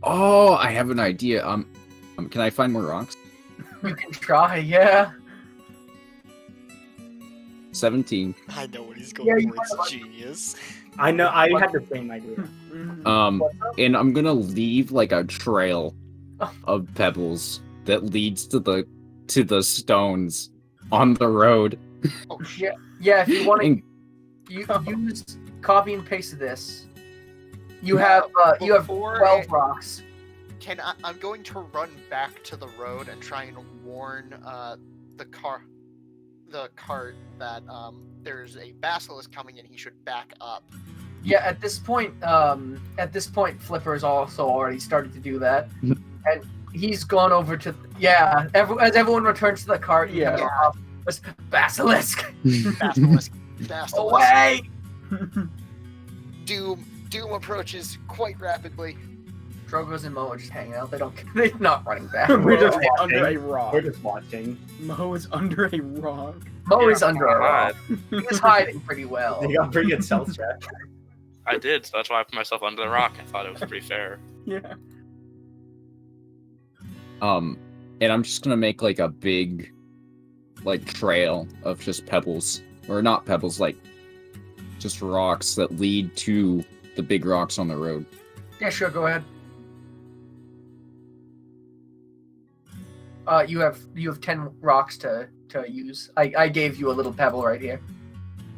Speaker 6: Oh, I have an idea. Can I find more rocks?
Speaker 1: You can try, yeah.
Speaker 6: 17.
Speaker 5: I know what he's going
Speaker 1: Yeah, you
Speaker 5: for. It's
Speaker 1: might-
Speaker 5: genius.
Speaker 2: I know. I had the same idea.
Speaker 6: And I'm gonna leave like a trail of pebbles that leads to the stones on the road.
Speaker 1: Oh yeah. If you want to,
Speaker 6: And
Speaker 1: you use copy and paste this. You have 12 rocks.
Speaker 7: I'm going to run back to the road and try and warn the cart that there's a basilisk coming and he should back up.
Speaker 1: Yeah, at this point, Flipper has also already started to do that, and he's gone over to as everyone returns to the cart. You
Speaker 4: Yeah.
Speaker 1: hear this basilisk
Speaker 7: Basilisk.
Speaker 1: away.
Speaker 7: Doom approaches quite rapidly.
Speaker 1: Drogos and Mo are just hanging out. They're not running back.
Speaker 2: We're just
Speaker 4: under
Speaker 2: watching.
Speaker 4: a rock.
Speaker 2: We're just watching.
Speaker 4: Mo is under a rock.
Speaker 1: Mo is
Speaker 3: Yeah,
Speaker 1: under a rock.
Speaker 3: God.
Speaker 1: He's hiding pretty well.
Speaker 2: They got pretty good stealth check.
Speaker 3: I did, so that's why I put myself under the rock. I thought it was pretty fair.
Speaker 4: Yeah.
Speaker 6: and I'm just gonna make like a big like trail of just pebbles. Or not pebbles, like just rocks that lead to the big rocks on the road.
Speaker 1: Yeah, sure. Go ahead. You have 10 rocks to use. I gave you a little pebble right here.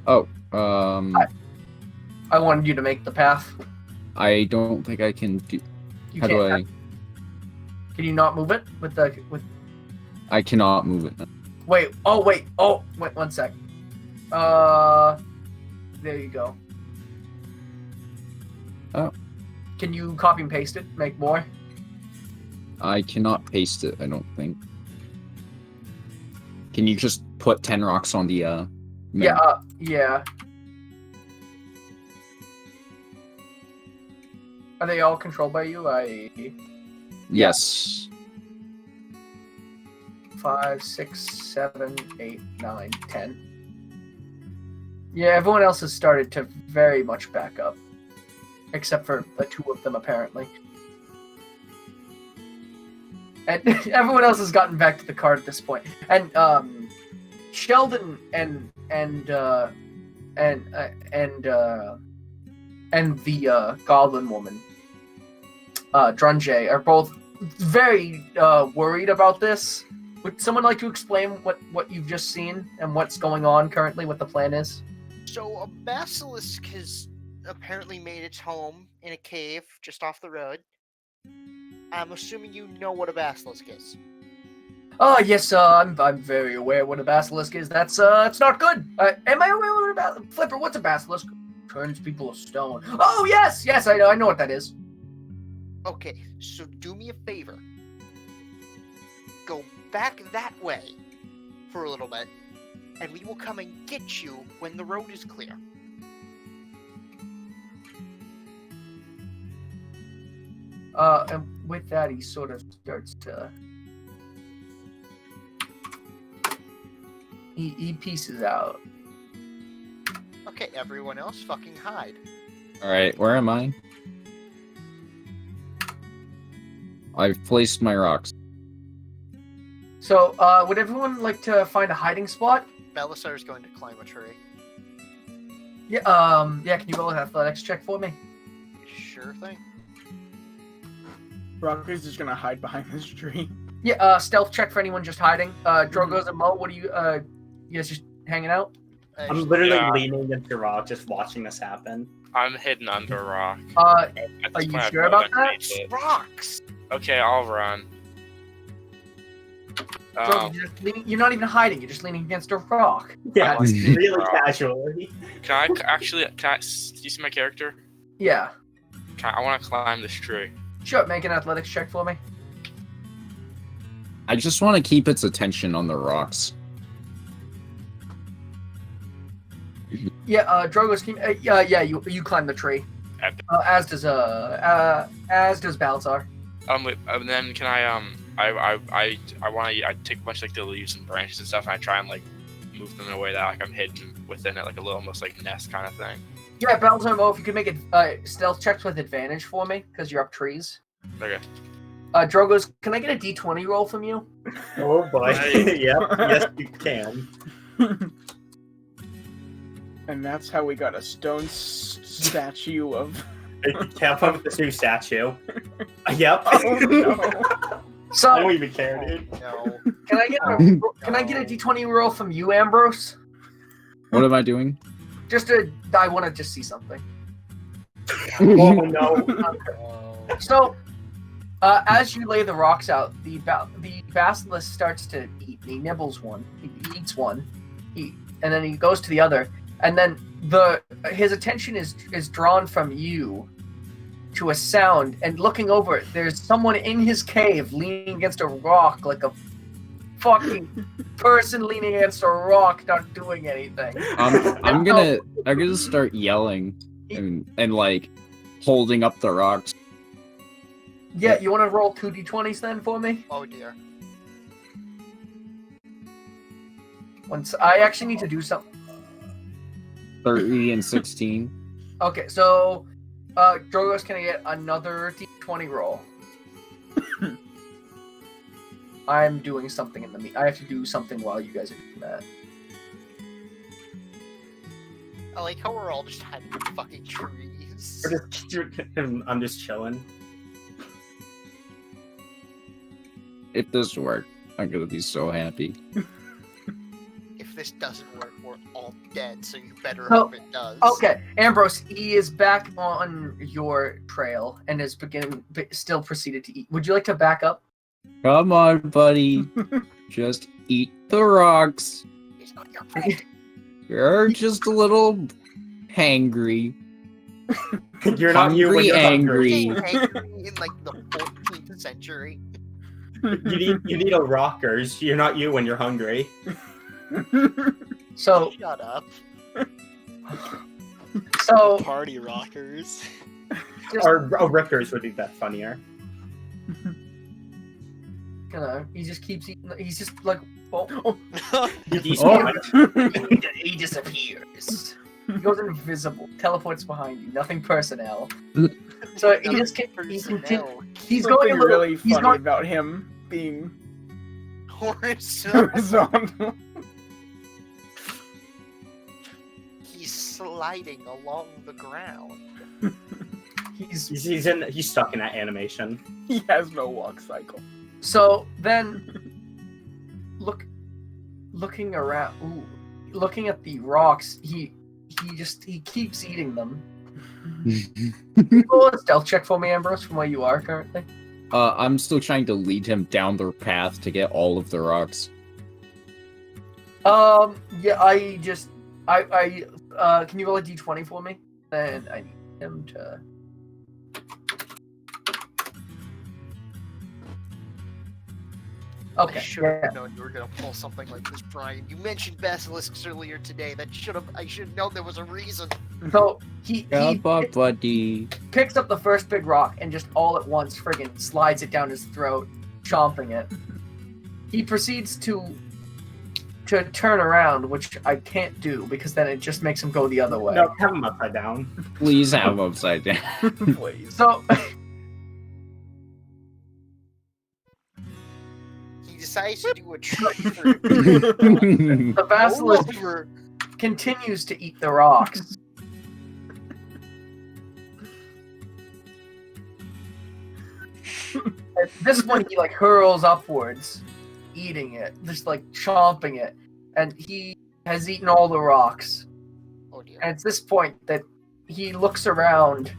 Speaker 6: Oh,
Speaker 1: I wanted you to make the path.
Speaker 6: I don't think I can do.
Speaker 1: You
Speaker 6: How do
Speaker 1: can't.
Speaker 6: I?
Speaker 1: Can you not move it with?
Speaker 6: I cannot move it.
Speaker 1: Wait. Oh wait. 1 sec. There you go.
Speaker 6: Oh.
Speaker 1: Can you copy and paste it? Make more.
Speaker 6: I cannot paste it. I don't think. Can you just put 10 rocks on the map?
Speaker 1: Yeah. Are they all controlled by you?
Speaker 6: Yes.
Speaker 1: 5, 6, 7, 8, 9, 10. Yeah, everyone else has started to very much back up. Except for the 2 of them, apparently. And everyone else has gotten back to the cart at this point. And Sheldon and the goblin woman, Drunjay, are both very worried about this. Would someone like to explain what you've just seen and what's going on currently, what the plan is?
Speaker 7: So a basilisk has apparently made its home in a cave just off the road. I'm assuming you know what a basilisk is.
Speaker 1: Oh yes, I'm very aware what a basilisk is. That's it's not good. Am I aware what a basilisk? Flipper, what's a basilisk? Turns people to stone. Oh yes, I know what that is.
Speaker 7: Okay, so do me a favor. Go back that way for a little bit, and we will come and get you when the road is clear.
Speaker 1: And with that, he sort of starts to. He pieces out.
Speaker 7: Okay, everyone else, fucking hide.
Speaker 6: All right, where am I? I've placed my rocks.
Speaker 1: So, would everyone like to find a hiding spot?
Speaker 7: Belisar is going to climb a tree.
Speaker 1: Yeah. Can you roll an athletics check for me?
Speaker 7: Sure thing.
Speaker 4: Rocker's just gonna hide behind this tree.
Speaker 1: Yeah. Stealth check for anyone just hiding. Drogos and Mo, what are you? You guys just hanging out?
Speaker 2: I'm literally leaning against the rock, just watching this happen.
Speaker 3: I'm hidden under a rock.
Speaker 1: Are
Speaker 3: At this
Speaker 1: you
Speaker 3: point, I
Speaker 1: sure
Speaker 3: know
Speaker 1: about that?
Speaker 3: underneath it.
Speaker 7: Rocks!
Speaker 3: Okay, I'll run.
Speaker 1: Drogo, you're not even hiding. You're just leaning against a rock.
Speaker 2: Yeah,
Speaker 3: That's-
Speaker 2: really casually.
Speaker 3: Can I do you see my character?
Speaker 1: Yeah.
Speaker 3: I want to climb this tree.
Speaker 1: Sure. Make an athletics check for me.
Speaker 6: I just want to keep its attention on the rocks.
Speaker 1: Yeah. Drogo's. Yeah. You climb the tree. As does Balzar.
Speaker 3: And then can I take a bunch of like the leaves and branches and stuff, and I try and like move them in a way that like I'm hidden within it, like a little almost like nest kind of thing.
Speaker 1: Yeah, Balzar, Mo, if you could make it stealth checks with advantage for me, because you're up trees.
Speaker 3: Okay.
Speaker 1: Drogo's, can I get a D20 roll from you?
Speaker 2: Oh boy.
Speaker 3: Right.
Speaker 2: Yep. Yes, you can.
Speaker 4: And that's how we got a stone statue of.
Speaker 2: Can't put this new statue. Yep.
Speaker 4: Oh no!
Speaker 2: I
Speaker 1: So,
Speaker 2: don't even care, dude.
Speaker 7: No.
Speaker 1: can I get a D20 roll from you, Ambrose?
Speaker 6: What am I doing?
Speaker 1: I want to just see something.
Speaker 2: Oh no.
Speaker 1: So, as you lay the rocks out, the basilisk starts to eat. He nibbles one. He eats one. And then he goes to the other. And then his attention is drawn from you to a sound. And looking over, there's someone in his cave leaning against a rock, like a fucking person leaning against a rock, not doing anything.
Speaker 6: I'm gonna start yelling and like holding up the rocks.
Speaker 1: Yeah, you want to roll 2 D20s then for me?
Speaker 7: Oh dear.
Speaker 1: Once I actually need to do something.
Speaker 6: 30 and 16.
Speaker 1: Okay, so Drogo's gonna get another D20 roll. I'm doing something in the I have to do something while you guys are doing that.
Speaker 7: I like how we're all just hiding in fucking trees.
Speaker 2: I'm just chilling.
Speaker 6: If this worked. I'm gonna be so happy.
Speaker 7: If this doesn't work, we're all dead. So you better
Speaker 1: Oh,
Speaker 7: hope it does.
Speaker 1: Okay, Ambrose, he is back on your trail and is still proceeded to eat. Would you like to back up?
Speaker 6: Come on, buddy. Just eat the rocks.
Speaker 7: He's not your friend.
Speaker 6: You're just a little hangry.
Speaker 2: You're not you when
Speaker 6: Hungry,
Speaker 2: you're hungry.
Speaker 7: Being angry in like the 14th century.
Speaker 2: You need a rockers. You're not you when you're hungry.
Speaker 1: So,
Speaker 7: Shut up.
Speaker 1: so
Speaker 5: Party rockers.
Speaker 2: Or Rickers would be that funnier.
Speaker 1: he just keeps eating. He's just like, oh,
Speaker 2: He's
Speaker 6: Oh.
Speaker 1: he disappears. He goes invisible, teleports behind you. Nothing personnel. So he just he's
Speaker 4: Something
Speaker 1: going a little,
Speaker 4: really
Speaker 1: he's
Speaker 4: funny
Speaker 1: going,
Speaker 4: about him being
Speaker 7: Horizontal.
Speaker 4: horizontal.
Speaker 7: He's sliding along the ground.
Speaker 2: He's stuck in that animation.
Speaker 4: He has no walk cycle.
Speaker 1: So then, looking around, looking at the rocks, he keeps eating them. Roll a stealth check for me, Ambrose, from where you are currently.
Speaker 6: I'm still trying to lead him down the path to get all of the rocks.
Speaker 1: Yeah, can you roll a d20 for me? And I need him to.
Speaker 7: I
Speaker 1: Okay.
Speaker 7: should have known you were gonna pull something like this, Brian. You mentioned basilisks earlier today. I should have known there was a reason.
Speaker 1: So he
Speaker 6: Come on, buddy.
Speaker 1: picks up the first big rock and just all at once friggin' slides it down his throat, chomping it. He proceeds to turn around, which I can't do because then it just makes him go the other way.
Speaker 2: No, have him upside down.
Speaker 6: Please have him upside down.
Speaker 4: Please.
Speaker 1: So
Speaker 7: He decides to do a trick for
Speaker 1: the basilisk
Speaker 7: over.
Speaker 1: continues to eat the rocks. At this point, he like hurls upwards, eating it, just like chomping it, and he has eaten all the rocks.
Speaker 7: Oh dear.
Speaker 1: And it's this point that he looks around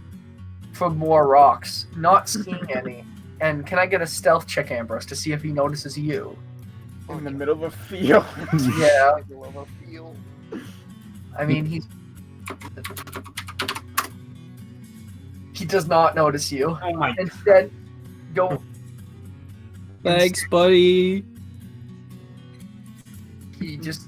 Speaker 1: for more rocks, not seeing any. And can I get a stealth check, Ambrose, to see if he notices you?
Speaker 4: In the middle of a field.
Speaker 1: Yeah,
Speaker 7: Middle of a field.
Speaker 1: I mean he does not notice you.
Speaker 2: Oh my!
Speaker 1: Instead, go.
Speaker 6: Thanks, buddy.
Speaker 1: He just.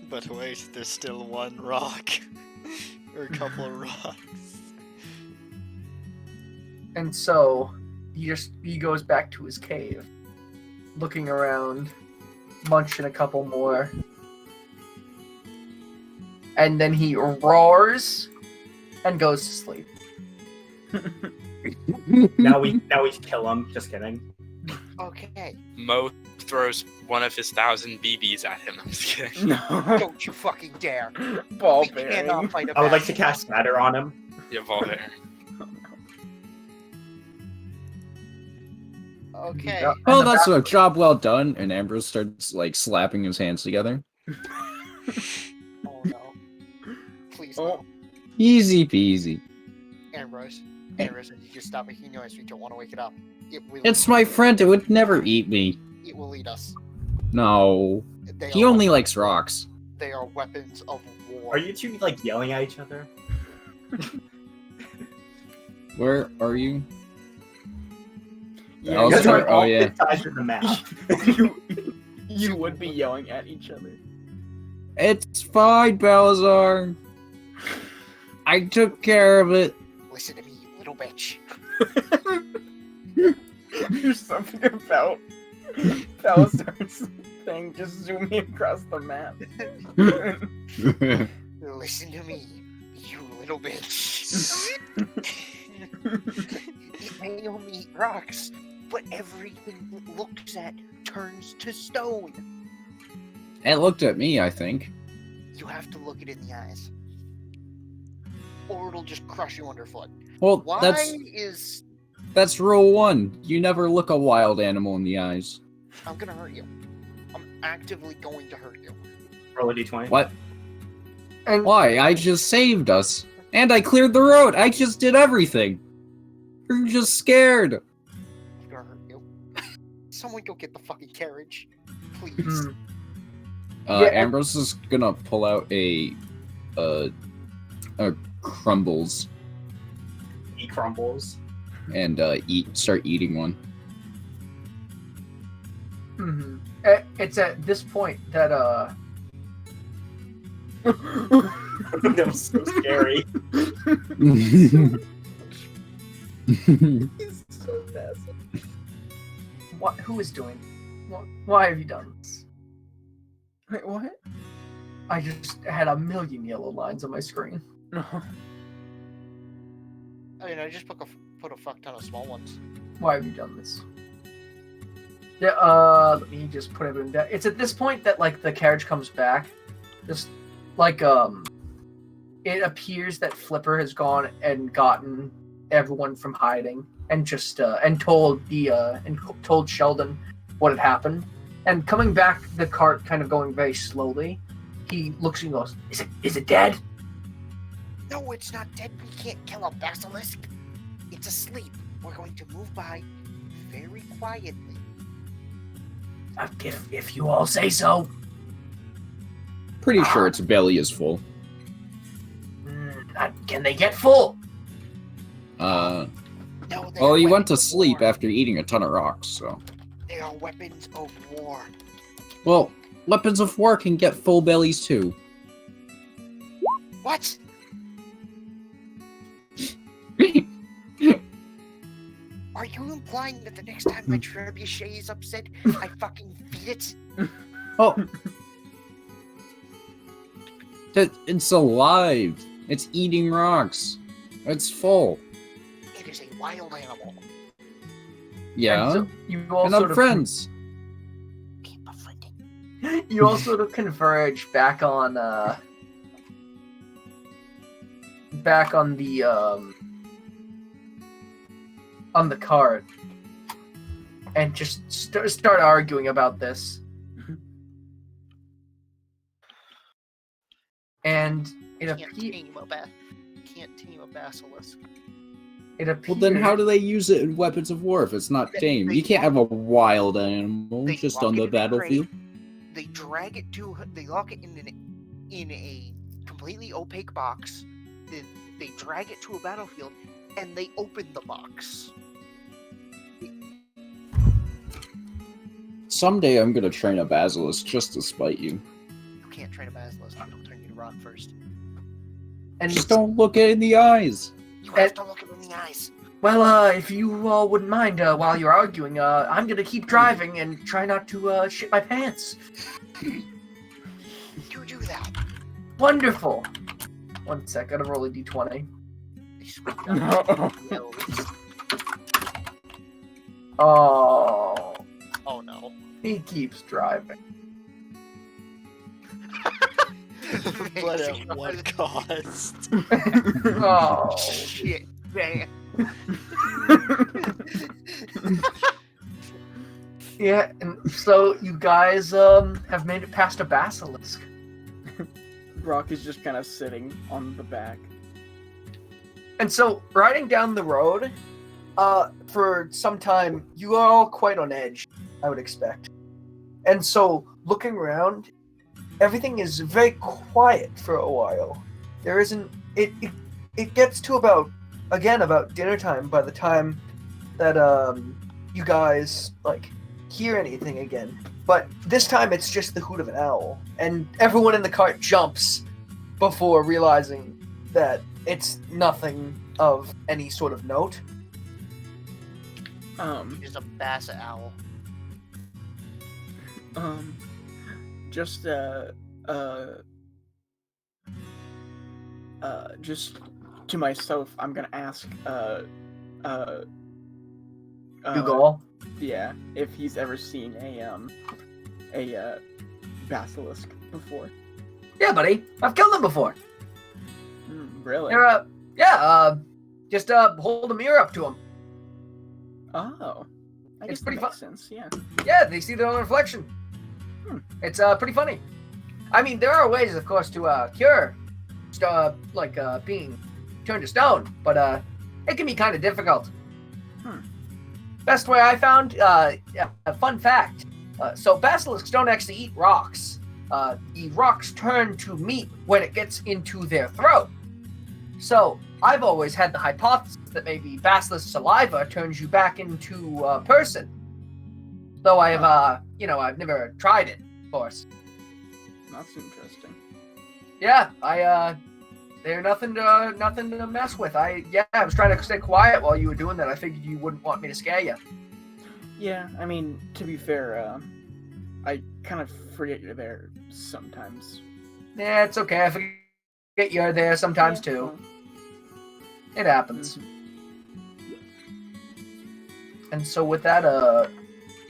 Speaker 5: But wait, there's still one rock. Or a couple of rocks.
Speaker 1: And so he goes back to his cave, looking around, munching a couple more, and then he roars and goes to sleep.
Speaker 2: Now we kill him. Just kidding.
Speaker 7: Okay.
Speaker 3: Mo throws one of his 1,000 BBs at him. I'm just kidding.
Speaker 4: No.
Speaker 7: Don't you fucking dare.
Speaker 4: Ball
Speaker 7: We cannot
Speaker 4: bearing.
Speaker 7: fight a
Speaker 2: I would like to
Speaker 7: basilisk.
Speaker 2: cast Scatter on him.
Speaker 3: Yeah, Volver.
Speaker 7: Okay.
Speaker 1: Yeah.
Speaker 6: Oh,
Speaker 1: And the
Speaker 6: that's a job well done. And Ambrose starts like slapping his hands together.
Speaker 7: Oh no. Please
Speaker 4: Oh.
Speaker 7: no.
Speaker 6: Easy peasy.
Speaker 7: Ambrose. Ambrose, you just stop making noise. We don't want to wake it up. It will.
Speaker 6: It's my friend. It would never eat me.
Speaker 7: It will eat us.
Speaker 6: No.
Speaker 7: They
Speaker 6: He
Speaker 7: are,
Speaker 6: only likes rocks.
Speaker 7: They are weapons of war.
Speaker 2: Are you two like yelling at each other?
Speaker 6: Where are you?
Speaker 4: Yeah,
Speaker 6: Oh,
Speaker 2: You guys
Speaker 6: sorry.
Speaker 2: are all
Speaker 6: Oh, yeah.
Speaker 2: sides of the map.
Speaker 4: you would be yelling at each other.
Speaker 6: It's fine, Balazar. I took care of it.
Speaker 7: Listen to me, you little bitch.
Speaker 4: There's something about Palisar's thing just zooming across the map.
Speaker 7: Listen to me, you little bitch. It may only eat rocks, but everything it looks at turns to stone.
Speaker 6: It looked at me, I think.
Speaker 7: You have to look it in the eyes, or it'll just crush you underfoot.
Speaker 6: Well,
Speaker 7: Why
Speaker 6: that's rule 1. You never look a wild animal in the eyes.
Speaker 7: I'm gonna hurt you. I'm actively going to hurt you.
Speaker 2: Roll a d20.
Speaker 6: What?
Speaker 1: And
Speaker 6: Why? I just saved us. And I cleared the road. I just did everything. You're just scared.
Speaker 7: I'm gonna hurt you. Someone go get the fucking carriage, please.
Speaker 1: Yeah,
Speaker 6: Ambrose is gonna pull out a crumbles
Speaker 2: He crumbles.
Speaker 6: and start eating one.
Speaker 1: Mhm. It's at this point that
Speaker 2: That was so scary.
Speaker 1: He's so massive. What? Who is doing? Why have you done this?
Speaker 4: Wait, what?
Speaker 1: I just had a million yellow lines on my screen.
Speaker 7: I mean, I just put a fuck ton of small ones.
Speaker 1: Why have you done this? Yeah. Let me just put it in. It's at this point that like the carriage comes back. Just like it appears that Flipper has gone and gotten everyone from hiding and just and told Sheldon what had happened. And coming back, the cart kind of going very slowly. He looks and goes, "Is it dead?"
Speaker 7: No, it's not dead. We can't kill a basilisk. It's asleep. We're going to move by very quietly.
Speaker 1: If you all say so.
Speaker 6: Pretty sure its belly is full.
Speaker 1: Can they get full?
Speaker 7: No, they
Speaker 6: Well,
Speaker 7: are
Speaker 6: he went to
Speaker 7: weapons of
Speaker 6: sleep
Speaker 7: war.
Speaker 6: after eating a ton of rocks, so.
Speaker 7: They are weapons of war.
Speaker 6: Well, weapons of war can get full bellies too.
Speaker 7: What? Are you implying that the next time my trebuchet is upset, I fucking feed it?
Speaker 6: Oh. It's alive. It's eating rocks. It's full.
Speaker 7: It is a wild animal.
Speaker 6: Yeah.
Speaker 1: And so you all
Speaker 6: And
Speaker 1: sort
Speaker 6: I'm
Speaker 1: of
Speaker 6: friends.
Speaker 7: Keep befriending.
Speaker 1: You all sort of converge back on the cart and just start arguing about this. And it
Speaker 7: Can't
Speaker 1: appears
Speaker 7: tame a basilisk.
Speaker 6: Well, then how do they use it in weapons of war if it's not tame? You can't have a wild animal
Speaker 7: They
Speaker 6: just
Speaker 7: lock
Speaker 6: on
Speaker 7: it
Speaker 6: the
Speaker 7: in a
Speaker 6: battlefield.
Speaker 7: They drag it to. They lock it in a completely opaque box. Then they drag it to a battlefield, and they open the box.
Speaker 6: Someday I'm gonna train a basilisk just to spite you.
Speaker 7: You can't train a basilisk. It'll turn you to rock first.
Speaker 1: And
Speaker 6: Just don't look it in the eyes.
Speaker 7: You have to look it in the eyes.
Speaker 1: well, if you all wouldn't mind, while you're arguing, I'm gonna keep driving and try not to shit my pants.
Speaker 7: You do that.
Speaker 1: Wonderful. One sec, gotta roll a d20.
Speaker 7: They swoop down your nose.
Speaker 1: Oh,
Speaker 7: Oh no.
Speaker 1: he keeps driving.
Speaker 5: But at what cost?
Speaker 1: Oh.
Speaker 7: Shit, man.
Speaker 1: Yeah, and so you guys have made it past a basilisk.
Speaker 4: Brock is just kind of sitting on the back.
Speaker 1: And so riding down the road, for some time, you are all quite on edge, I would expect. And so looking around, everything is very quiet for a while. There isn't it gets to about dinner time by the time that you guys like hear anything again. But this time it's just the hoot of an owl, and everyone in the cart jumps before realizing that it's nothing of any sort of note.
Speaker 7: He's a basset owl.
Speaker 4: Just just to myself, I'm gonna ask
Speaker 1: Google.
Speaker 4: yeah, if he's ever seen a basilisk before?
Speaker 1: Yeah, buddy. I've killed them before.
Speaker 4: Really?
Speaker 1: They're, just hold a mirror up to them.
Speaker 4: Oh. I guess
Speaker 1: It's
Speaker 4: that
Speaker 1: pretty
Speaker 4: makes sense, yeah.
Speaker 1: Yeah, they see their own reflection. It's pretty funny. I mean, there are ways, of course, to cure, being turned to stone, but it can be kind of difficult. Best way I found, a fun fact. So basilisks don't actually eat rocks. The rocks turn to meat when it gets into their throat. So I've always had the hypothesis that maybe basilisk saliva turns you back into a person. Though I have, I've never tried it, of course.
Speaker 4: That's interesting.
Speaker 1: Yeah, they're nothing to mess with. I was trying to stay quiet while you were doing that. I figured you wouldn't want me to scare you.
Speaker 4: Yeah, I mean, to be fair, I kind of forget you're there sometimes.
Speaker 1: Yeah, it's okay. I forget you're there sometimes
Speaker 4: Yeah,
Speaker 1: too.
Speaker 4: well,
Speaker 1: It happens. And so with that,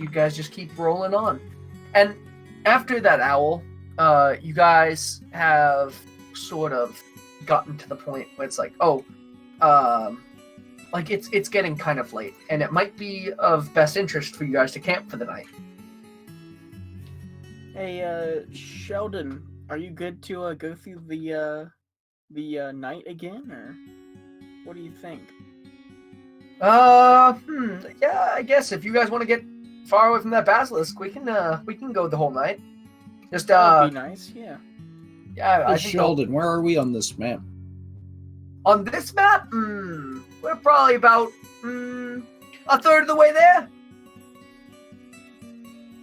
Speaker 1: you guys just keep rolling on. And after that owl, you guys have sort of gotten to the point where it's like, it's getting kind of late, and it might be of best interest for you guys to camp for the night.
Speaker 4: Hey, Sheldon, are you good to go through the night again, or what do you think?
Speaker 1: Yeah, I guess if you guys want to get far away from that basilisk, we can go the whole night. Just
Speaker 4: That'd be nice, yeah.
Speaker 1: yeah, I
Speaker 6: Hey,
Speaker 1: think
Speaker 6: Sheldon, where are we on this map?
Speaker 1: on this map, we're probably about a third of the way there.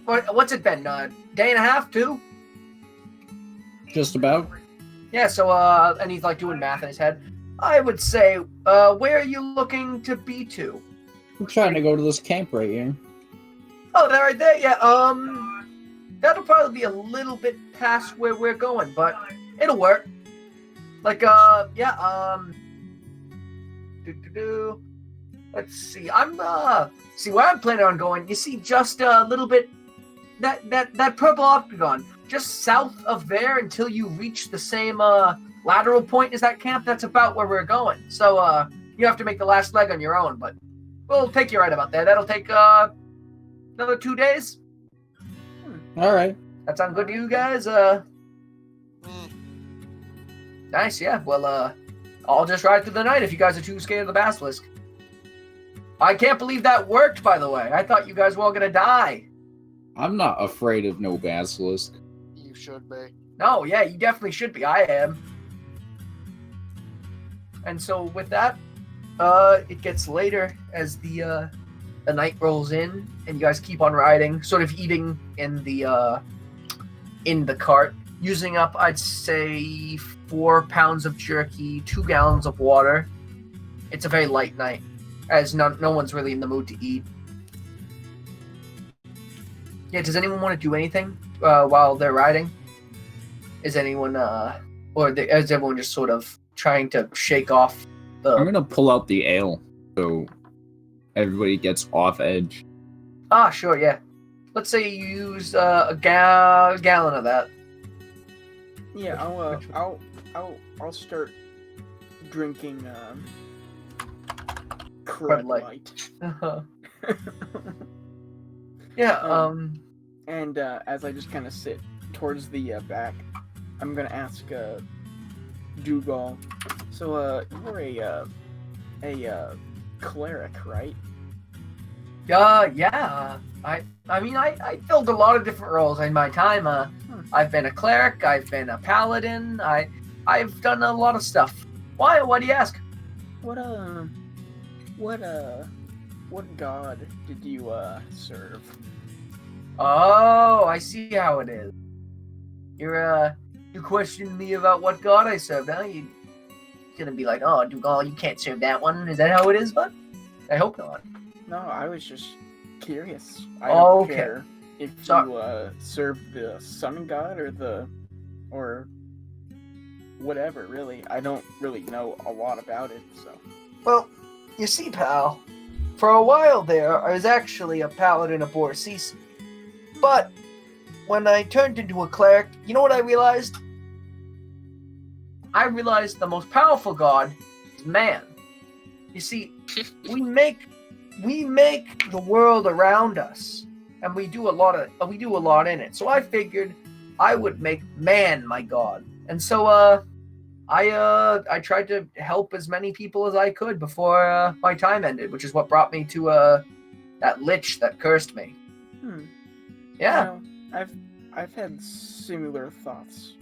Speaker 1: What's it been? Day and a half, 2?
Speaker 6: Just about.
Speaker 1: Yeah. So and he's like doing math in his head. I would say, where are you looking to be to?
Speaker 6: I'm trying to go to this camp right here.
Speaker 1: Oh, that right there. Yeah. That'll probably be a little bit past where we're going, but it'll work. Like, Let's see. See where I'm planning on going. You see, just a little bit that purple octagon, just south of there until you reach the same lateral point as that camp. That's about where we're going. So you have to make the last leg on your own, but we'll take you right about there. That'll take another 2 days.
Speaker 6: All right.
Speaker 1: That sound good to you guys? Nice, yeah. Well, I'll just ride through the night if you guys are too scared of the basilisk. I can't believe that worked, by the way. I thought you guys were all gonna die.
Speaker 6: I'm not afraid of no basilisk.
Speaker 7: You should be.
Speaker 1: No, yeah, you definitely should be. I am. And so with that, it gets later as the night rolls in, and you guys keep on riding, sort of eating in the cart, using up, I'd say, 4 pounds of jerky, 2 gallons of water. It's a very light night, as no one's really in the mood to eat. Yeah, does anyone want to do anything while they're riding? Is anyone, is everyone just sort of trying to shake off the...
Speaker 6: I'm gonna pull out the ale so everybody gets off edge.
Speaker 1: Ah, sure, yeah. Let's say you use a gallon of that.
Speaker 4: Yeah, I'll start drinking Crud Light.
Speaker 1: Yeah,
Speaker 4: And as I just kind of sit towards the back, I'm gonna ask Dougal. So you're a cleric, right?
Speaker 1: yeah. I mean, I filled a lot of different roles in my time. I've been a cleric. I've been a paladin. I've done a lot of stuff. Why? Why do you ask?
Speaker 4: What god did you serve?
Speaker 1: Oh, I see how it is. You questioned me about what god I served. Now you're gonna be like, oh, Dougal, you can't serve that one. Is that how it is, bud? I hope not.
Speaker 4: No, I was just curious. I don't
Speaker 1: Okay.
Speaker 4: care if you serve the sun god or whatever. Really, I don't really know a lot about it. So.
Speaker 1: Well, you see, pal, for a while there, I was actually a paladin of Borsisi. But when I turned into a cleric, you know what I realized? I realized the most powerful god is man. You see, we make the world around us, and we do a lot in it. So I figured I would make man my god, and so I tried to help as many people as I could before my time ended, which is what brought me to that lich that cursed me. Yeah.
Speaker 4: You know, I've had similar thoughts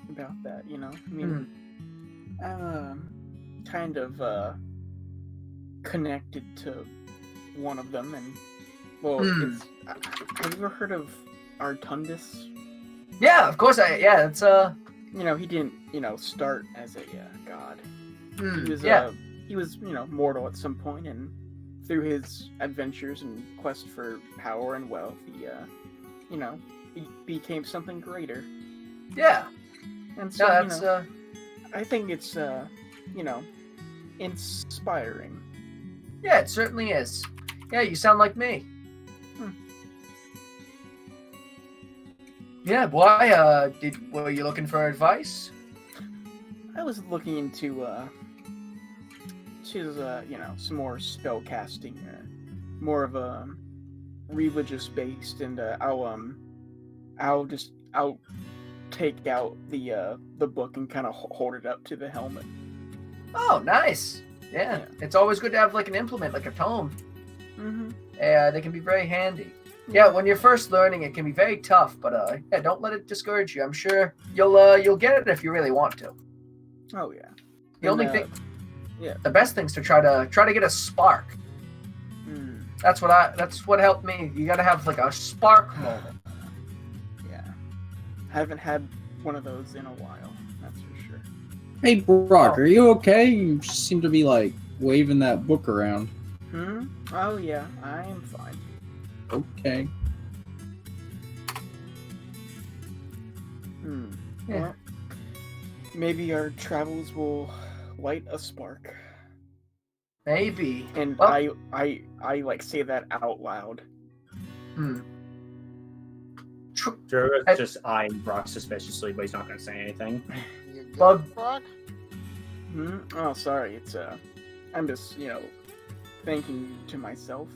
Speaker 4: about that. You know, I mean, I'm kind of connected to one of them, and well, it's. Have you ever heard of Artundus?
Speaker 1: Yeah, of course. It's
Speaker 4: You know, he didn't, start as a god. He was, mortal at some point, and through his adventures and quest for power and wealth, he became something greater.
Speaker 1: Yeah.
Speaker 4: And so,
Speaker 1: No, that's
Speaker 4: I think it's, inspiring.
Speaker 1: Yeah, it certainly is. Yeah, you sound like me. Yeah, why? Were you looking for advice?
Speaker 4: I was looking into, some more spell casting, more of a religious based, and I'll take out the book and kind of hold it up to the helmet.
Speaker 1: Oh, nice. Yeah, it's always good to have like an implement, like a tome. Yeah, they can be very handy. Yeah, when you're first learning, it can be very tough, but yeah, don't let it discourage you. I'm sure you'll get it if you really want to.
Speaker 4: Oh yeah.
Speaker 1: The only thing,
Speaker 4: yeah,
Speaker 1: the best thing's to try to get a spark. That's what helped me. You gotta have like a spark moment.
Speaker 4: Yeah, haven't had one of those in a while. That's for sure.
Speaker 6: Hey, Brock, are you okay? You seem to be like waving that book around.
Speaker 4: Oh yeah, I am fine.
Speaker 6: Okay.
Speaker 1: Yeah.
Speaker 4: Well, maybe our travels will light a spark.
Speaker 1: Maybe.
Speaker 4: And
Speaker 1: Well,
Speaker 4: I like say that out loud.
Speaker 2: Jorah's just eyeing Brock suspiciously, but he's not going to say anything.
Speaker 7: You good,
Speaker 1: Bug.
Speaker 7: Brock?
Speaker 4: Oh, sorry. It's I'm just thinking to myself.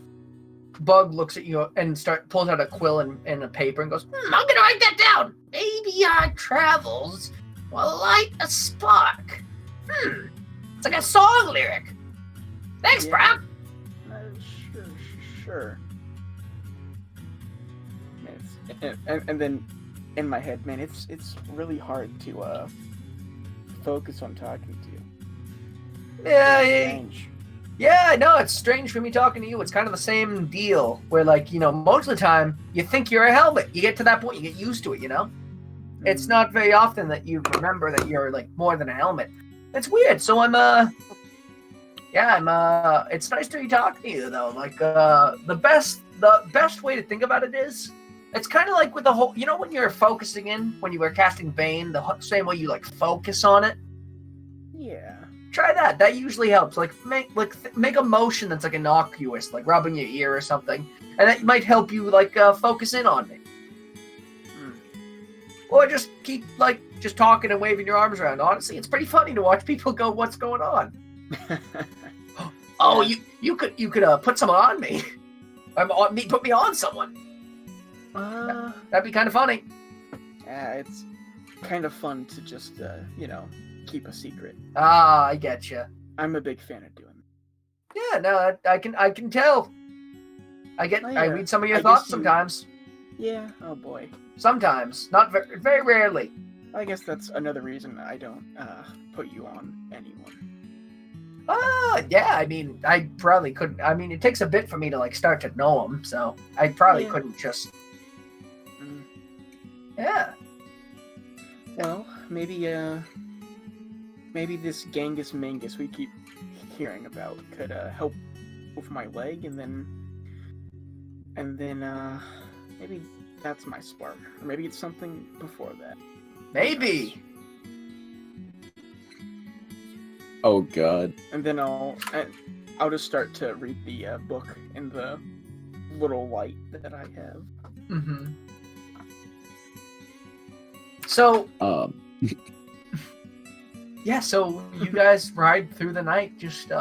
Speaker 1: Bug looks at you and pulls out a quill and a paper and goes, I'm gonna write that down. Maybe our travels will light a spark. It's like a song lyric. Thanks,
Speaker 4: Yeah.
Speaker 1: Brock.
Speaker 4: Sure. And then in my head, man, it's really hard to focus on talking to you.
Speaker 1: Yeah,
Speaker 4: Strange.
Speaker 1: yeah, no, it's strange for me talking to you. It's kind of the same deal where, like, most of the time you think you're a helmet. You get to that point, you get used to it, It's not very often that you remember that you're, like, more than a helmet. It's weird. So it's nice to be talking to you, though. Like, the best way to think about it is, it's kind of like with the whole, when you're focusing in, when you were casting Bane, the same way you, like, focus on it.
Speaker 4: Yeah.
Speaker 1: Try that. That usually helps. Like make a motion that's like innocuous, like rubbing your ear or something, and that might help you like focus in on me. Or just keep just talking and waving your arms around. Honestly, it's pretty funny to watch people go, "What's going on?" Oh, you could put someone on me. Put me on someone. That'd be kind of funny.
Speaker 4: Yeah, it's kind of fun to just keep a secret.
Speaker 1: Ah, I get you.
Speaker 4: I'm a big fan of doing that.
Speaker 1: Yeah, no, I can tell. I read some of your thoughts sometimes.
Speaker 4: Yeah. Oh boy.
Speaker 1: Sometimes, not very rarely.
Speaker 4: I guess that's another reason I don't put you on anyone.
Speaker 1: Yeah. I mean, I probably couldn't. I mean, it takes a bit for me to start to know them, so I probably couldn't just. Yeah.
Speaker 4: Well, maybe this Genghis Mangus we keep hearing about could help with my leg, and then maybe that's my spark, or maybe it's something before that.
Speaker 1: Maybe.
Speaker 6: Oh God.
Speaker 4: And then I'll just start to read the book in the little light that I have.
Speaker 1: So
Speaker 6: Um,
Speaker 1: yeah, so you guys ride through the night. Just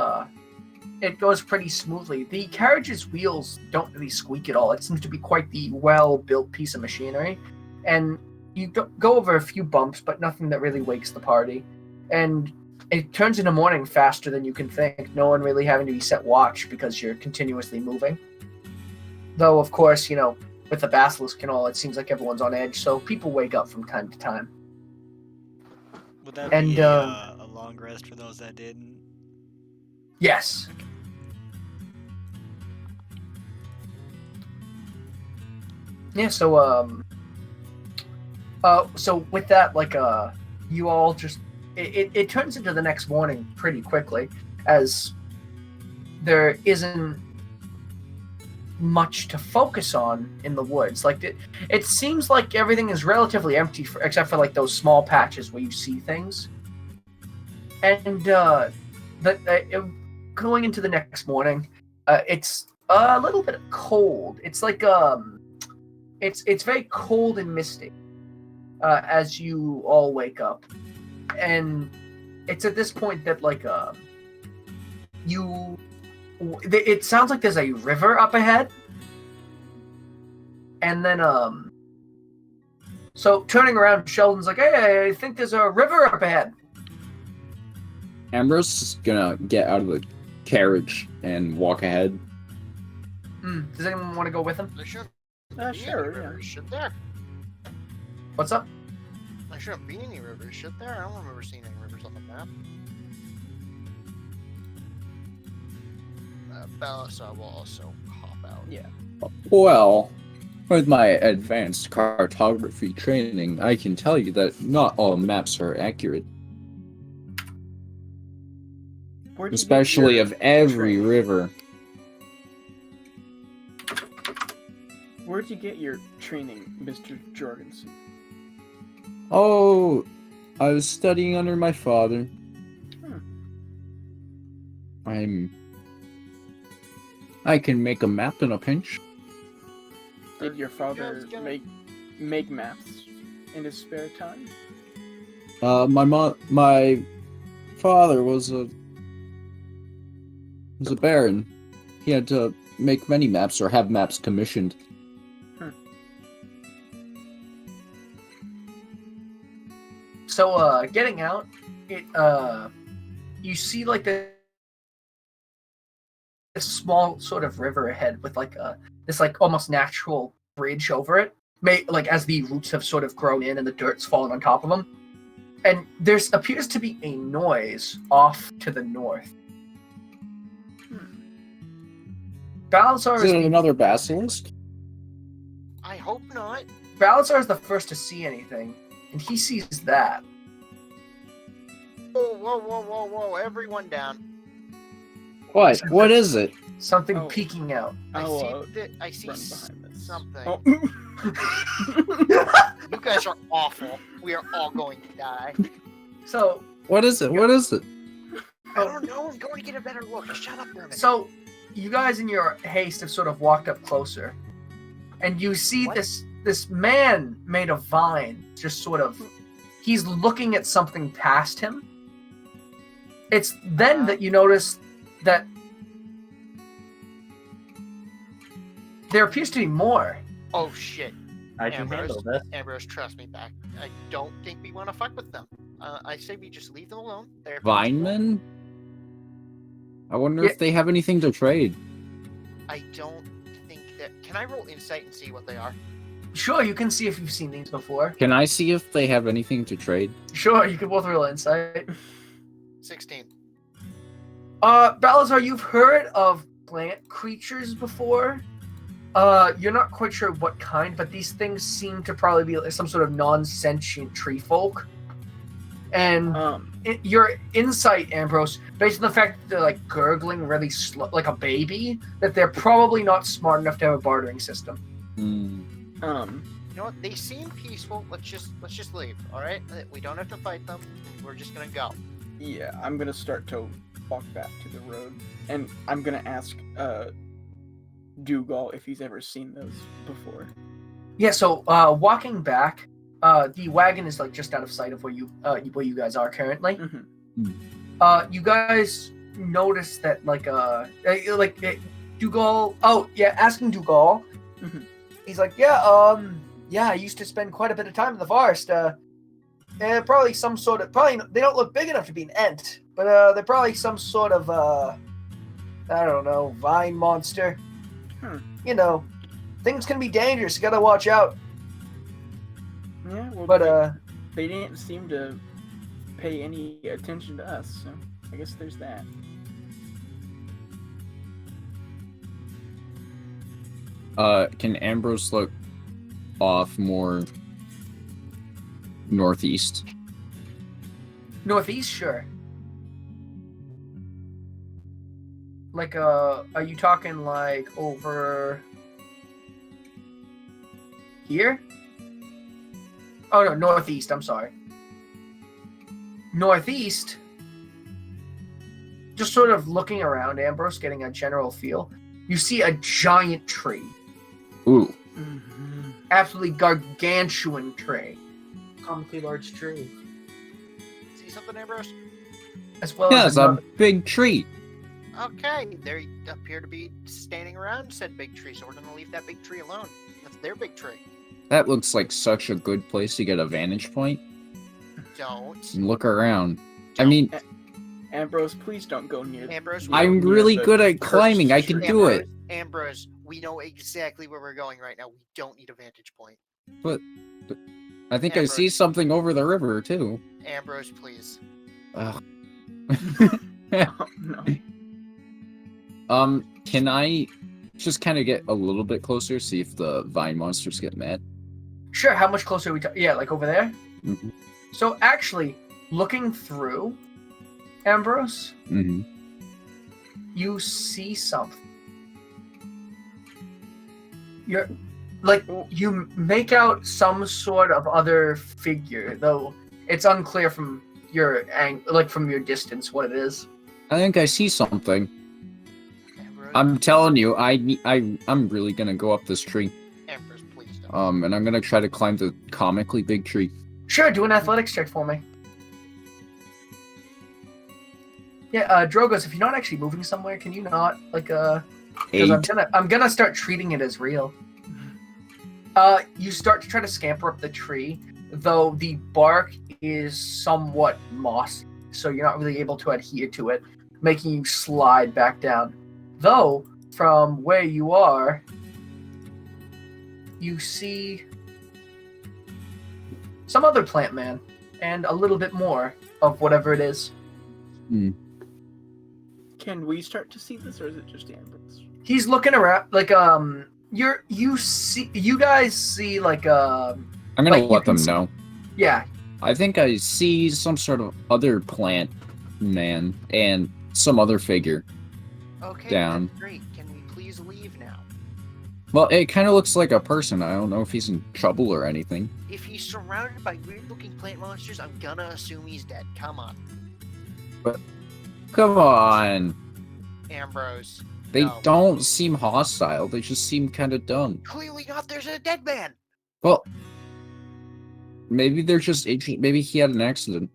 Speaker 1: it goes pretty smoothly. The carriage's wheels don't really squeak at all. It seems to be quite the well-built piece of machinery, and you go over a few bumps, but nothing that really wakes the party. And it turns into morning faster than you can think. No one really having to be set watch because you're continuously moving. Though, of course, with the basilisk and all, it seems like everyone's on edge, so people wake up from time to time.
Speaker 5: Would that
Speaker 1: And,
Speaker 5: be a long rest for those that didn't?
Speaker 1: Yes. Yeah, so with that, you all just it turns into the next morning pretty quickly, as there isn't much to focus on in the woods. It seems like everything is relatively empty except for those small patches where you see things. And going into the next morning, it's a little bit cold. It's it's very cold and misty as you all wake up, and it's at this point that it sounds like there's a river up ahead, and then so turning around, Sheldon's like, "Hey, I think there's a river up ahead."
Speaker 6: Ambrose is gonna get out of the carriage and walk ahead.
Speaker 1: Does anyone want to go with him?
Speaker 7: There shouldn't
Speaker 4: Sure,
Speaker 7: be any rivers, should there?
Speaker 1: What's up?
Speaker 7: There shouldn't be any rivers, should there? I don't remember seeing any rivers on the map. Balasar will also hop out.
Speaker 4: Yeah.
Speaker 6: Well, with my advanced cartography training, I can tell you that not all maps are accurate,
Speaker 4: Where'd you get
Speaker 6: especially
Speaker 4: your
Speaker 6: of every
Speaker 4: training?
Speaker 6: river.
Speaker 4: Where'd you get your training, Mr. Jorgensen?
Speaker 6: Oh, I was studying under my father. I can make a map in a pinch.
Speaker 4: Did your father
Speaker 7: guys gonna-
Speaker 4: make maps in his spare time?
Speaker 6: My father was a baron. He had to make many maps or have maps commissioned.
Speaker 1: So getting out, you see this small sort of river ahead with this almost natural bridge over it, as the roots have sort of grown in and the dirt's fallen on top of them. And there appears to be a noise off to the north. Balasar
Speaker 6: Is it another basilisk?
Speaker 7: I hope not.
Speaker 1: Balasar is the first to see anything, and he sees that.
Speaker 7: Whoa, whoa, whoa, whoa, whoa! Everyone down.
Speaker 6: What? What is it?
Speaker 1: Something
Speaker 4: Oh.
Speaker 1: peeking out.
Speaker 7: I
Speaker 4: I'll
Speaker 7: see
Speaker 4: run behind this.
Speaker 7: something.
Speaker 4: Oh.
Speaker 7: You guys are awful. We are all going to die.
Speaker 1: So
Speaker 6: What is it? What is it?
Speaker 7: I don't know. I'm going to get a better look. Shut up for a minute.
Speaker 1: So, you guys in your haste have sort of walked up closer, and you see
Speaker 7: What?
Speaker 1: this man made of vine, just sort of, he's looking at something past him. It's then that you notice that there appears to be more.
Speaker 7: Oh shit,
Speaker 2: I can
Speaker 7: Ambrose.
Speaker 2: handle this.
Speaker 7: Ambrose, trust me back. I don't think we want to fuck with them. I say we just leave them alone. They're
Speaker 6: Vinemen? I wonder
Speaker 1: Yeah.
Speaker 6: if they have anything to trade.
Speaker 7: I don't think that. Can I roll insight and see what they are?
Speaker 1: Sure, you can see if you've seen these before.
Speaker 6: Can I see if they have anything to trade?
Speaker 1: Sure, you can both roll insight.
Speaker 7: 16.
Speaker 1: Balazar, you've heard of plant creatures before. You're not quite sure what kind, but these things seem to probably be some sort of non-sentient tree folk. And your insight, Ambrose, based on the fact that they're like gurgling really like a baby, that they're probably not smart enough to have a bartering system.
Speaker 6: Hmm.
Speaker 7: You know what? They seem peaceful. Let's just leave. All right. We don't have to fight them. We're just gonna go.
Speaker 4: Yeah, I'm gonna start to walk back to the road, and I'm gonna ask Dougal if he's ever seen those before.
Speaker 1: Yeah, so walking back, the wagon is like just out of sight of where you guys are currently.
Speaker 4: Mhm.
Speaker 1: You guys notice that Dougal. Oh yeah, asking Dougal.
Speaker 4: Mhm.
Speaker 1: He's like, yeah, I used to spend quite a bit of time in the forest. Probably some sort of they don't look big enough to be an ent, but they're probably some sort of I don't know, vine monster. You know, things can be dangerous. You gotta watch out.
Speaker 4: Yeah, well,
Speaker 1: But
Speaker 4: they didn't seem to pay any attention to us, so I guess there's that.
Speaker 6: Can Ambrose look off more northeast?
Speaker 1: northeast, sure. Like, are you talking like over here? Oh no, northeast. I'm sorry. Northeast. Just sort of looking around, Ambrose, getting a general feel. You see a giant tree,
Speaker 6: Ooh.
Speaker 4: Mm-hmm.
Speaker 1: absolutely gargantuan tree,
Speaker 2: Comically large tree.
Speaker 7: See something, Ambrose?
Speaker 1: as well
Speaker 6: Yeah,
Speaker 1: as
Speaker 6: it's a
Speaker 1: another.
Speaker 6: big tree.
Speaker 7: Okay, they appear to be standing around said big tree, so we're gonna leave that big tree alone. That's their big tree.
Speaker 6: That looks like such a good place to get a vantage point
Speaker 7: Don't.
Speaker 6: and look around. I mean,
Speaker 4: Ambrose, please don't go near.
Speaker 7: Ambrose,
Speaker 4: near-
Speaker 6: I'm
Speaker 4: near
Speaker 6: really
Speaker 4: the
Speaker 6: good at
Speaker 4: cursed
Speaker 6: climbing. I can
Speaker 4: tree.
Speaker 6: do it.
Speaker 7: Ambrose, we know exactly where we're going right now. We don't need a vantage point.
Speaker 6: But I think I see
Speaker 7: Ambrose.
Speaker 6: something over the river too.
Speaker 7: Ambrose, please.
Speaker 6: Ugh.
Speaker 4: Oh, no.
Speaker 6: Can I just kind of get a little bit closer, see if the vine monsters get mad?
Speaker 1: Sure. How much closer are we? Yeah, like over there.
Speaker 6: Mhm.
Speaker 1: So actually, looking through, Ambrose,
Speaker 6: Mm-hmm.
Speaker 1: you see something. You're like you make out some sort of other figure, though it's unclear from your from your distance what it is.
Speaker 6: I think I see something.
Speaker 7: Ambrose,
Speaker 6: I'm telling you, I'm really gonna go up this tree.
Speaker 7: Ambrose, please don't.
Speaker 6: And I'm gonna try to climb the comically big tree.
Speaker 1: Sure, do an athletics check for me. Yeah, Drogos, if you're not actually moving somewhere, can you not because
Speaker 6: 8.
Speaker 1: I'm gonna start treating it as real. You start to try to scamper up the tree, though the bark is somewhat mossy, so you're not really able to adhere to it, making you slide back down. Though, from where you are, you see some other plant man, and a little bit more of whatever it is.
Speaker 4: Can we start to see this, or is it just Ambrose?
Speaker 1: He's looking around, you guys see,
Speaker 6: I'm gonna
Speaker 1: Like, you
Speaker 6: let
Speaker 1: can
Speaker 6: them
Speaker 1: s-
Speaker 6: know.
Speaker 1: yeah,
Speaker 6: I think I see some sort of other plant man and some other figure.
Speaker 7: Okay,
Speaker 6: down.
Speaker 7: that's great. Can we please leave now?
Speaker 6: Well, it kind of looks like a person. I don't know if he's in trouble or anything.
Speaker 7: If he's surrounded by weird-looking plant monsters, I'm gonna assume he's dead. Come on,
Speaker 6: Come on.
Speaker 7: Ambrose.
Speaker 6: They
Speaker 7: No.
Speaker 6: don't seem hostile. They just seem kind of dumb.
Speaker 7: Clearly not. There's a dead man.
Speaker 6: Well, maybe they're just itchy. Maybe he had an accident.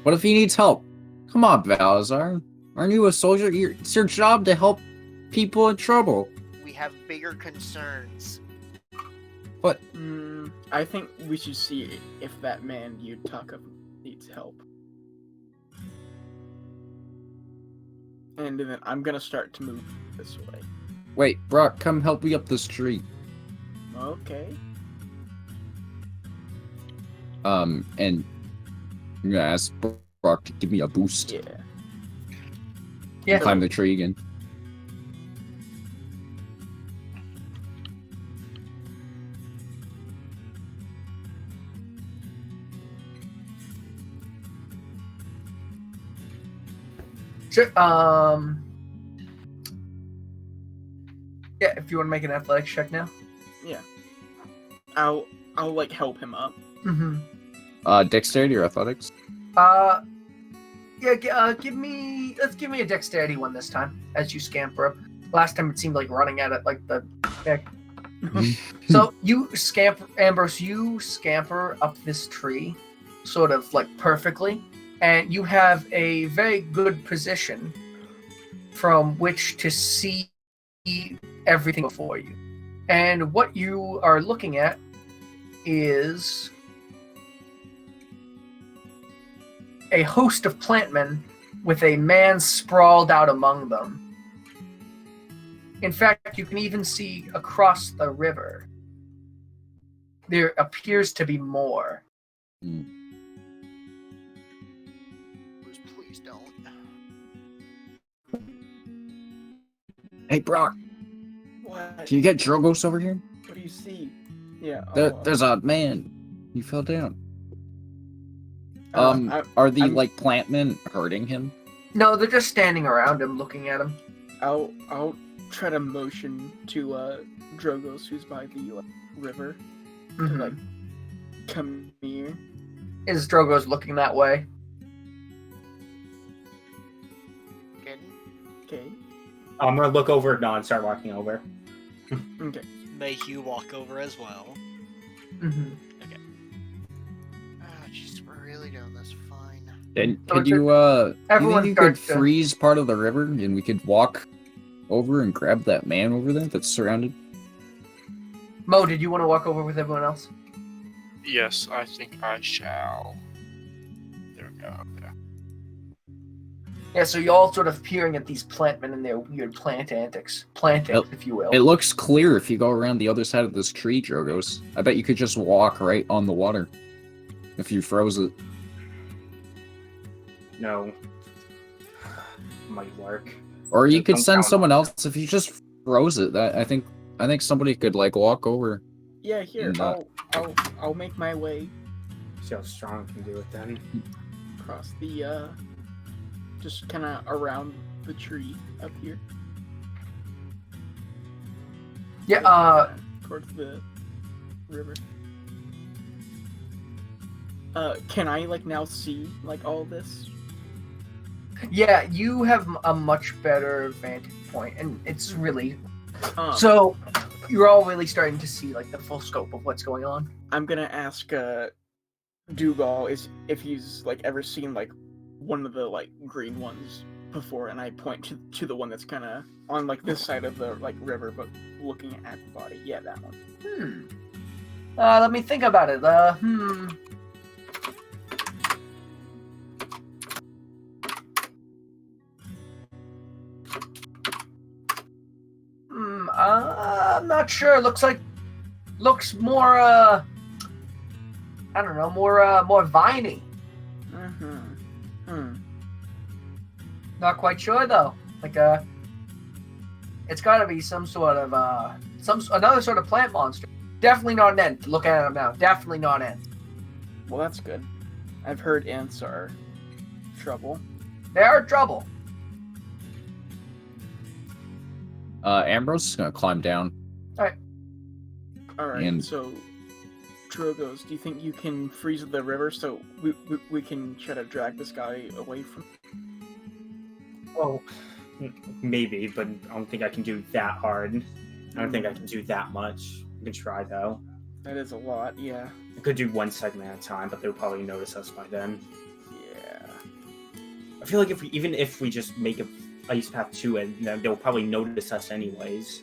Speaker 6: What if he needs help? Come on, Balazar. Aren't you a soldier? It's your job to help people in trouble.
Speaker 7: We have bigger concerns.
Speaker 4: I think we should see if that man you talk of needs help. And then I'm gonna start to move this way.
Speaker 6: Wait, Brock, come help me up this tree.
Speaker 4: Okay.
Speaker 6: And I'm gonna ask Brock to give me a boost.
Speaker 4: Yeah.
Speaker 1: yeah.
Speaker 6: Climb the tree again.
Speaker 1: Sure. Yeah, if you want to make an athletics check now.
Speaker 4: Yeah. I'll like help him up.
Speaker 1: Mm-hmm.
Speaker 6: Dexterity or athletics?
Speaker 1: Yeah. Let's give me a dexterity one this time as you scamper up. Last time it seemed like running at it like the heck. So Ambrose, you scamper up this tree, sort of like perfectly, and you have a very good position from which to see everything before you. And what you are looking at is a host of plantmen with a man sprawled out among them. In fact, you can even see across the river. There appears to be more.
Speaker 7: Please don't.
Speaker 6: Hey, Brock,
Speaker 4: What?
Speaker 6: can you get Drogos over here?
Speaker 4: What do you see? Yeah.
Speaker 6: There's a man. He fell down.
Speaker 4: I-
Speaker 6: Are the
Speaker 4: I'm-
Speaker 6: like plantmen hurting him?
Speaker 1: No, they're just standing around him, looking at him.
Speaker 4: I'll try to motion to Drogos, who's by the river, to
Speaker 1: Mhm.
Speaker 4: like come near.
Speaker 1: Is Drogo's looking that way?
Speaker 7: Kidding?
Speaker 4: Okay.
Speaker 2: I'm gonna look over at Dawn and start walking over.
Speaker 4: Okay.
Speaker 5: May Hugh walk over as well.
Speaker 1: Mm-hmm.
Speaker 7: Oh, jeez, we're really doing this fine.
Speaker 6: And
Speaker 1: So
Speaker 6: could
Speaker 1: it's
Speaker 6: you you
Speaker 1: everyone
Speaker 6: think you could
Speaker 1: starts to-
Speaker 6: freeze part of the river and we could walk over and grab that man over there that's surrounded?
Speaker 1: Mo, did you want to walk over with everyone else?
Speaker 3: Yes, I think I shall. There we go. Yeah.
Speaker 1: Yeah, so you're all sort of peering at these plantmen and their weird plant antics. Plantings, if you will.
Speaker 6: It looks clear if you go around the other side of this tree, Drogos. I bet you could just walk right on the water if you froze it.
Speaker 2: No. Might work.
Speaker 6: Or you
Speaker 2: Yeah,
Speaker 6: could
Speaker 2: I'm
Speaker 6: send
Speaker 2: down.
Speaker 6: someone else if you just froze it. I think somebody could like walk over.
Speaker 4: Yeah. Here,
Speaker 6: And,
Speaker 4: I'll make my way
Speaker 2: See how strong I can do it then.
Speaker 4: across the just kind of around the tree up here.
Speaker 1: Yeah,
Speaker 4: towards the river. Can I like now see like all this?
Speaker 1: yeah, you have a much better vantage point, and it's really
Speaker 4: Um,
Speaker 1: so you're all really starting to see like the full scope of what's going on.
Speaker 4: I'm gonna ask Dougal if he's like ever seen like one of the like green ones before, and I point to the one that's kind of on like this side of the like river, but looking at the body. Yeah, that one.
Speaker 1: Let me think about it. I'm not sure. Looks more I don't know, more viney. Not quite sure though. Like it's got to be some sort of another sort of plant monster. Definitely not an ant. Look at him now. Definitely not an ant.
Speaker 4: Well, that's good. I've heard ants are trouble.
Speaker 1: They are trouble.
Speaker 6: Ambrose is gonna climb down.
Speaker 4: All right,
Speaker 6: And-
Speaker 4: so Drogos, do you think you can freeze the river so we can try to drag this guy away from?
Speaker 2: Oh, maybe, but I don't think I can do that hard. I don't think I can do that much. I can try though.
Speaker 4: That is a lot. Yeah.
Speaker 2: I could do one segment at a time, but they'll probably notice us by then.
Speaker 4: Yeah.
Speaker 2: I feel like if we just make a ice path to it, then they'll probably notice us anyways.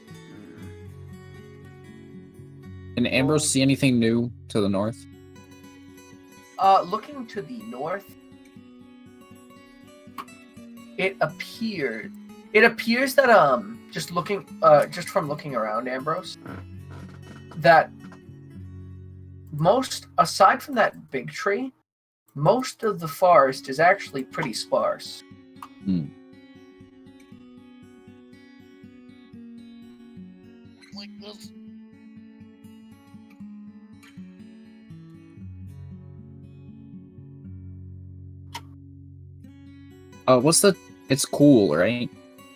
Speaker 6: Can Ambrose see anything new to the north?
Speaker 1: Looking to the north, it appears that just from looking around, Ambrose, that aside from that big tree, most of the forest is actually pretty sparse.
Speaker 7: Like this.
Speaker 6: It's cool, right?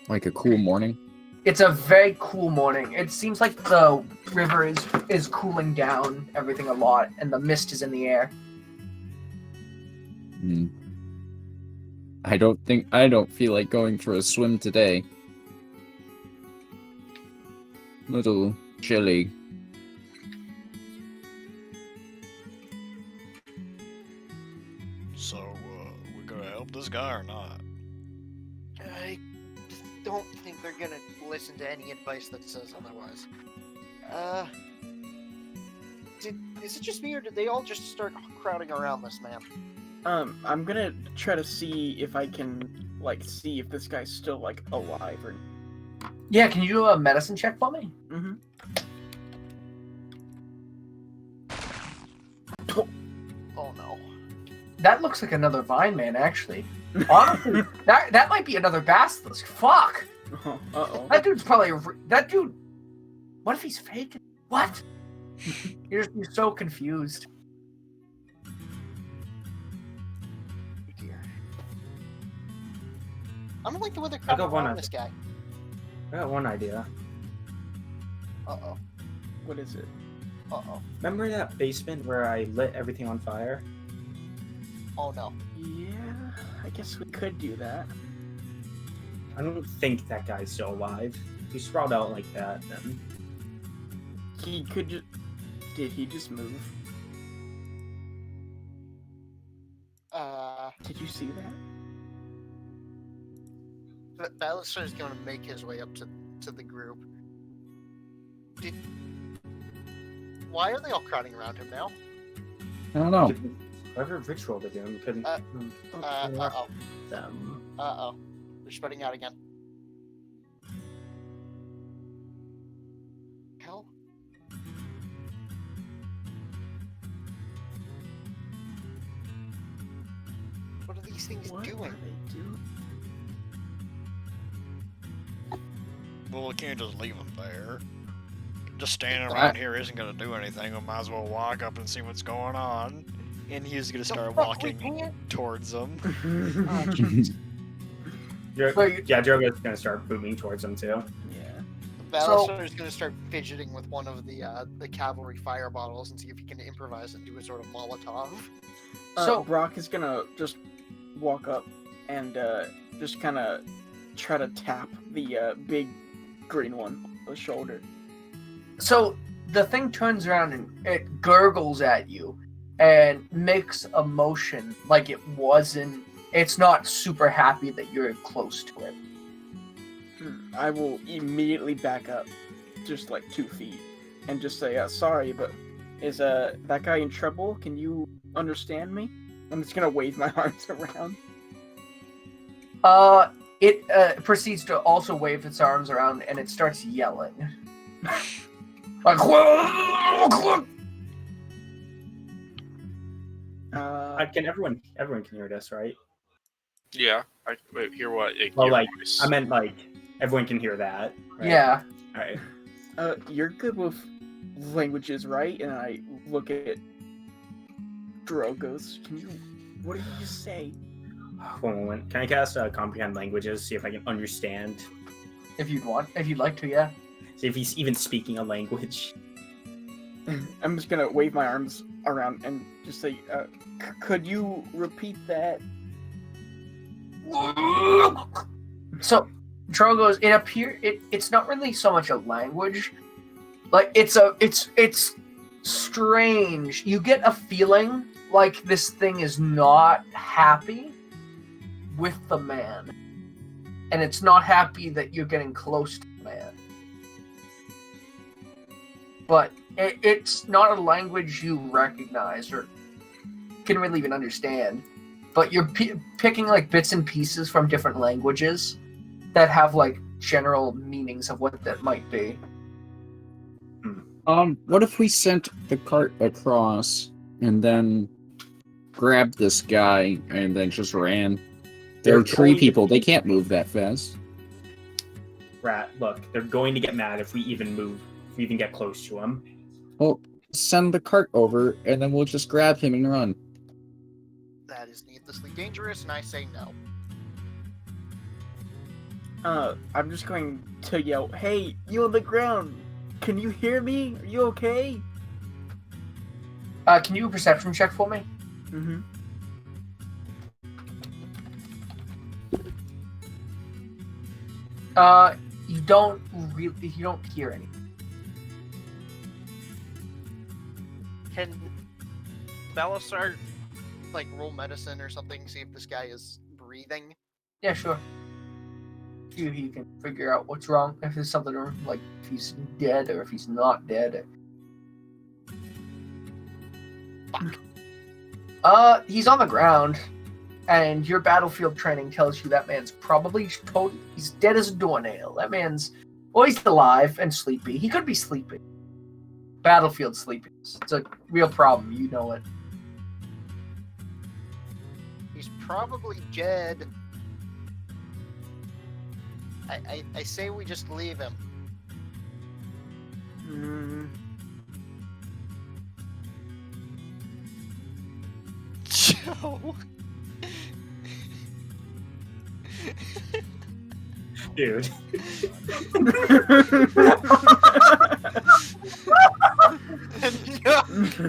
Speaker 6: Like a cool morning.
Speaker 1: It's a very cool morning. It seems like the river is cooling down everything a lot, and the mist is in the air.
Speaker 6: I don't feel like going for a swim today. Little chilly.
Speaker 5: So, we gonna help this guy or not?
Speaker 7: I don't think they're gonna listen to any advice that says otherwise. Is it just me, or did they all just start crowding around this man?
Speaker 4: I'm gonna try to see if I can, like, see if this guy's still, like, alive or...
Speaker 1: Yeah, can you do a medicine check for me?
Speaker 4: Mm-hmm.
Speaker 7: Oh no.
Speaker 1: That looks like another Vine Man, actually. Honestly, that might be another basilisk. Fuck!
Speaker 4: Uh-oh.
Speaker 1: That dude's probably that dude. What if he's fake? What? You're so confused.
Speaker 7: Dear. I don't like the way they're
Speaker 2: I got
Speaker 7: crowding
Speaker 2: one
Speaker 7: around
Speaker 2: idea.
Speaker 7: this guy.
Speaker 2: I got one idea.
Speaker 7: Uh-oh.
Speaker 4: What is it?
Speaker 7: Uh-oh.
Speaker 2: Remember that basement where I lit everything on fire?
Speaker 7: Oh no.
Speaker 4: Yeah, I guess we could do that.
Speaker 2: I don't think that guy's still alive. If he sprawled out like that, then
Speaker 4: He could just... Did he just move? Did you see that?
Speaker 7: Ballister is going to make his way up to the group. Why are they all crowding around him now?
Speaker 6: I don't know.
Speaker 2: whatever ritual they're doing couldn't
Speaker 7: Uh-oh.
Speaker 2: them.
Speaker 7: Uh-oh. They're spreading out again. Hell? What are these things
Speaker 4: What
Speaker 7: doing?
Speaker 4: are they doing?
Speaker 5: Well, we can't just leave him there. Just standing
Speaker 7: What?
Speaker 5: around here isn't gonna do anything. We might as well walk up and see what's going on. And he's gonna start
Speaker 7: fuck, we
Speaker 5: walking
Speaker 7: can't?
Speaker 5: towards them.
Speaker 7: Oh, jeez.
Speaker 2: Yeah, Drogo's gonna start moving towards them too.
Speaker 4: Yeah.
Speaker 7: Ballister is going to start fidgeting with one of the cavalry fire bottles and see if he can improvise and do a sort of Molotov.
Speaker 1: So-
Speaker 4: Brock is gonna just walk up and just kind of try to tap the big green one on the shoulder.
Speaker 1: So the thing turns around and it gurgles at you and makes a motion like it's not super happy that you're close to it.
Speaker 4: I will immediately back up, just like 2 feet, and just say, "Sorry, but is that guy in trouble? Can you understand me?" I'm just gonna wave my arms around.
Speaker 1: It proceeds to also wave its arms around and it starts yelling. Like,
Speaker 2: Can everyone can hear this, right?
Speaker 3: Yeah. Wait, hear what?
Speaker 2: Well,
Speaker 3: your
Speaker 2: like,
Speaker 3: voice.
Speaker 2: I meant like everyone can hear that. Right?
Speaker 1: yeah.
Speaker 2: All right.
Speaker 4: You're good with languages, right? And I look at Drogos. What did you say?
Speaker 2: One moment. Can I cast comprehend languages? See if I can understand.
Speaker 1: If you'd like to, yeah.
Speaker 2: See if he's even speaking a language.
Speaker 4: I'm just gonna wave my arms around and just say, could you repeat that?
Speaker 1: So Drogo's it's not really so much a language. Like it's strange. You get a feeling like this thing is not happy with the man. And it's not happy that you're getting close to the man. But it's not a language you recognize or can really even understand. But you're picking like bits and pieces from different languages that have like general meanings of what that might be.
Speaker 6: What if we sent the cart across and then grabbed this guy and then just ran? They're
Speaker 2: They're
Speaker 6: tree
Speaker 2: going to-
Speaker 6: people. They can't move that fast.
Speaker 2: Rat, look, they're going to get mad if we even move, if we even get close to him.
Speaker 6: Well, send the cart over and then we'll just grab him and run.
Speaker 7: That is needlessly dangerous, and I say no.
Speaker 4: I'm just going to yell, "Hey, you on the ground! Can you hear me? Are you okay?"
Speaker 1: Can you do a perception check for me?
Speaker 4: Mm-hmm.
Speaker 1: You don't hear anything.
Speaker 7: Can Belisar like roll medicine or something? See if this guy is breathing.
Speaker 1: Yeah, sure. See if you can figure out what's wrong. If there's something wrong, like if he's dead or if he's not dead. He's on the ground, and your battlefield training tells you that man's probably he's dead as a doornail. That man's, well, he's alive and sleepy. He could be sleeping. Battlefield sleepiness. It's a real problem. You know it.
Speaker 7: He's probably dead. I say we just leave him.
Speaker 5: Joe.
Speaker 2: Dude.
Speaker 7: No!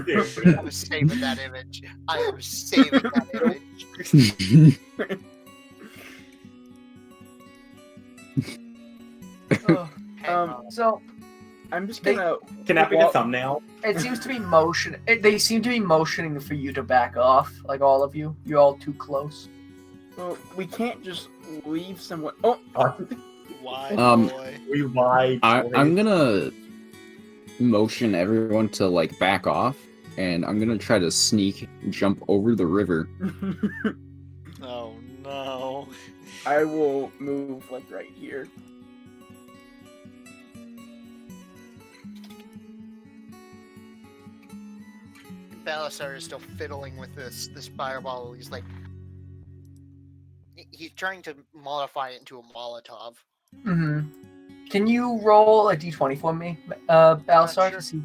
Speaker 2: Dude.
Speaker 7: I'm saving that image. I am saving that image.
Speaker 1: Oh,
Speaker 7: Hang on.
Speaker 1: so
Speaker 4: I'm just
Speaker 1: They-
Speaker 4: gonna.
Speaker 2: Can that be the thumbnail?
Speaker 1: it seems to be they seem to be motioning for you to back off, like all of you. You're all too close.
Speaker 4: Well, we can't just leave someone. Oh,
Speaker 5: Why,
Speaker 6: Um,
Speaker 5: boy?
Speaker 2: We lied.
Speaker 6: I'm gonna motion everyone to like back off, and I'm gonna try to sneak jump over the river.
Speaker 5: Oh no.
Speaker 4: I will move like right here.
Speaker 7: Balasar is still fiddling with this fireball. He's like, he's trying to modify it into a Molotov.
Speaker 1: Mm-hmm. Can you roll a d20 for me, Balasar?
Speaker 7: Sure.
Speaker 1: To see,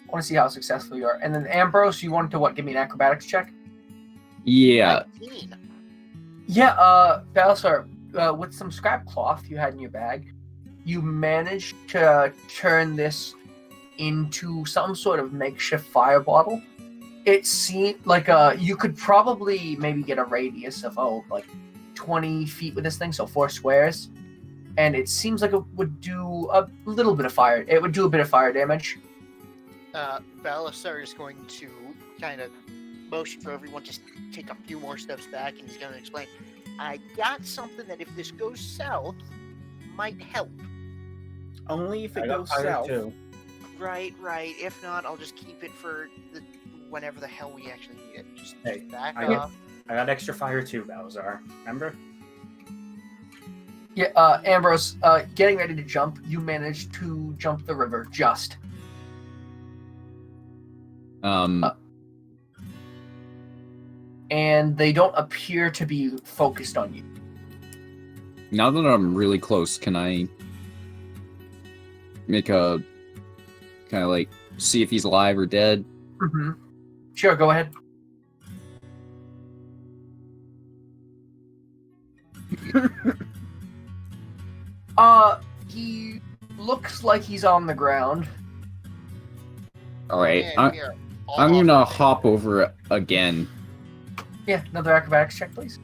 Speaker 1: I want to see how successful you are. And then Ambrose, you wanted to what? Give me an acrobatics check.
Speaker 6: Yeah,
Speaker 7: 19.
Speaker 1: Yeah, Balasar, with some scrap cloth you had in your bag, you managed to turn this into some sort of makeshift fire bottle. It seemed like you could probably maybe get a radius of like 20 feet with this thing, so 4 squares. And it seems like it would do a little bit of fire. It would do a bit of fire damage.
Speaker 7: Balasar is going to kind of motion for everyone to take a few more steps back, and he's going to explain, I got something that if this goes south, might help.
Speaker 4: Only if
Speaker 2: I
Speaker 4: it
Speaker 2: got
Speaker 4: goes
Speaker 2: fire
Speaker 4: south.
Speaker 2: too.
Speaker 7: Right. If not, I'll just keep it for whenever the hell we actually need it. Just
Speaker 2: Hey,
Speaker 7: back
Speaker 2: I
Speaker 7: off.
Speaker 2: got extra fire too, Balazar. Remember?
Speaker 1: Yeah, Ambrose, getting ready to jump, you managed to jump the river just. And they don't appear to be focused on you.
Speaker 6: now that I'm really close, can I make a kind of like see if he's alive or dead?
Speaker 1: Mm-hmm. Sure, go ahead. He looks like he's on the ground.
Speaker 6: All right,
Speaker 7: And we are all
Speaker 6: I'm gonna
Speaker 7: off.
Speaker 6: hop over it again.
Speaker 1: Yeah, another acrobatics check, please.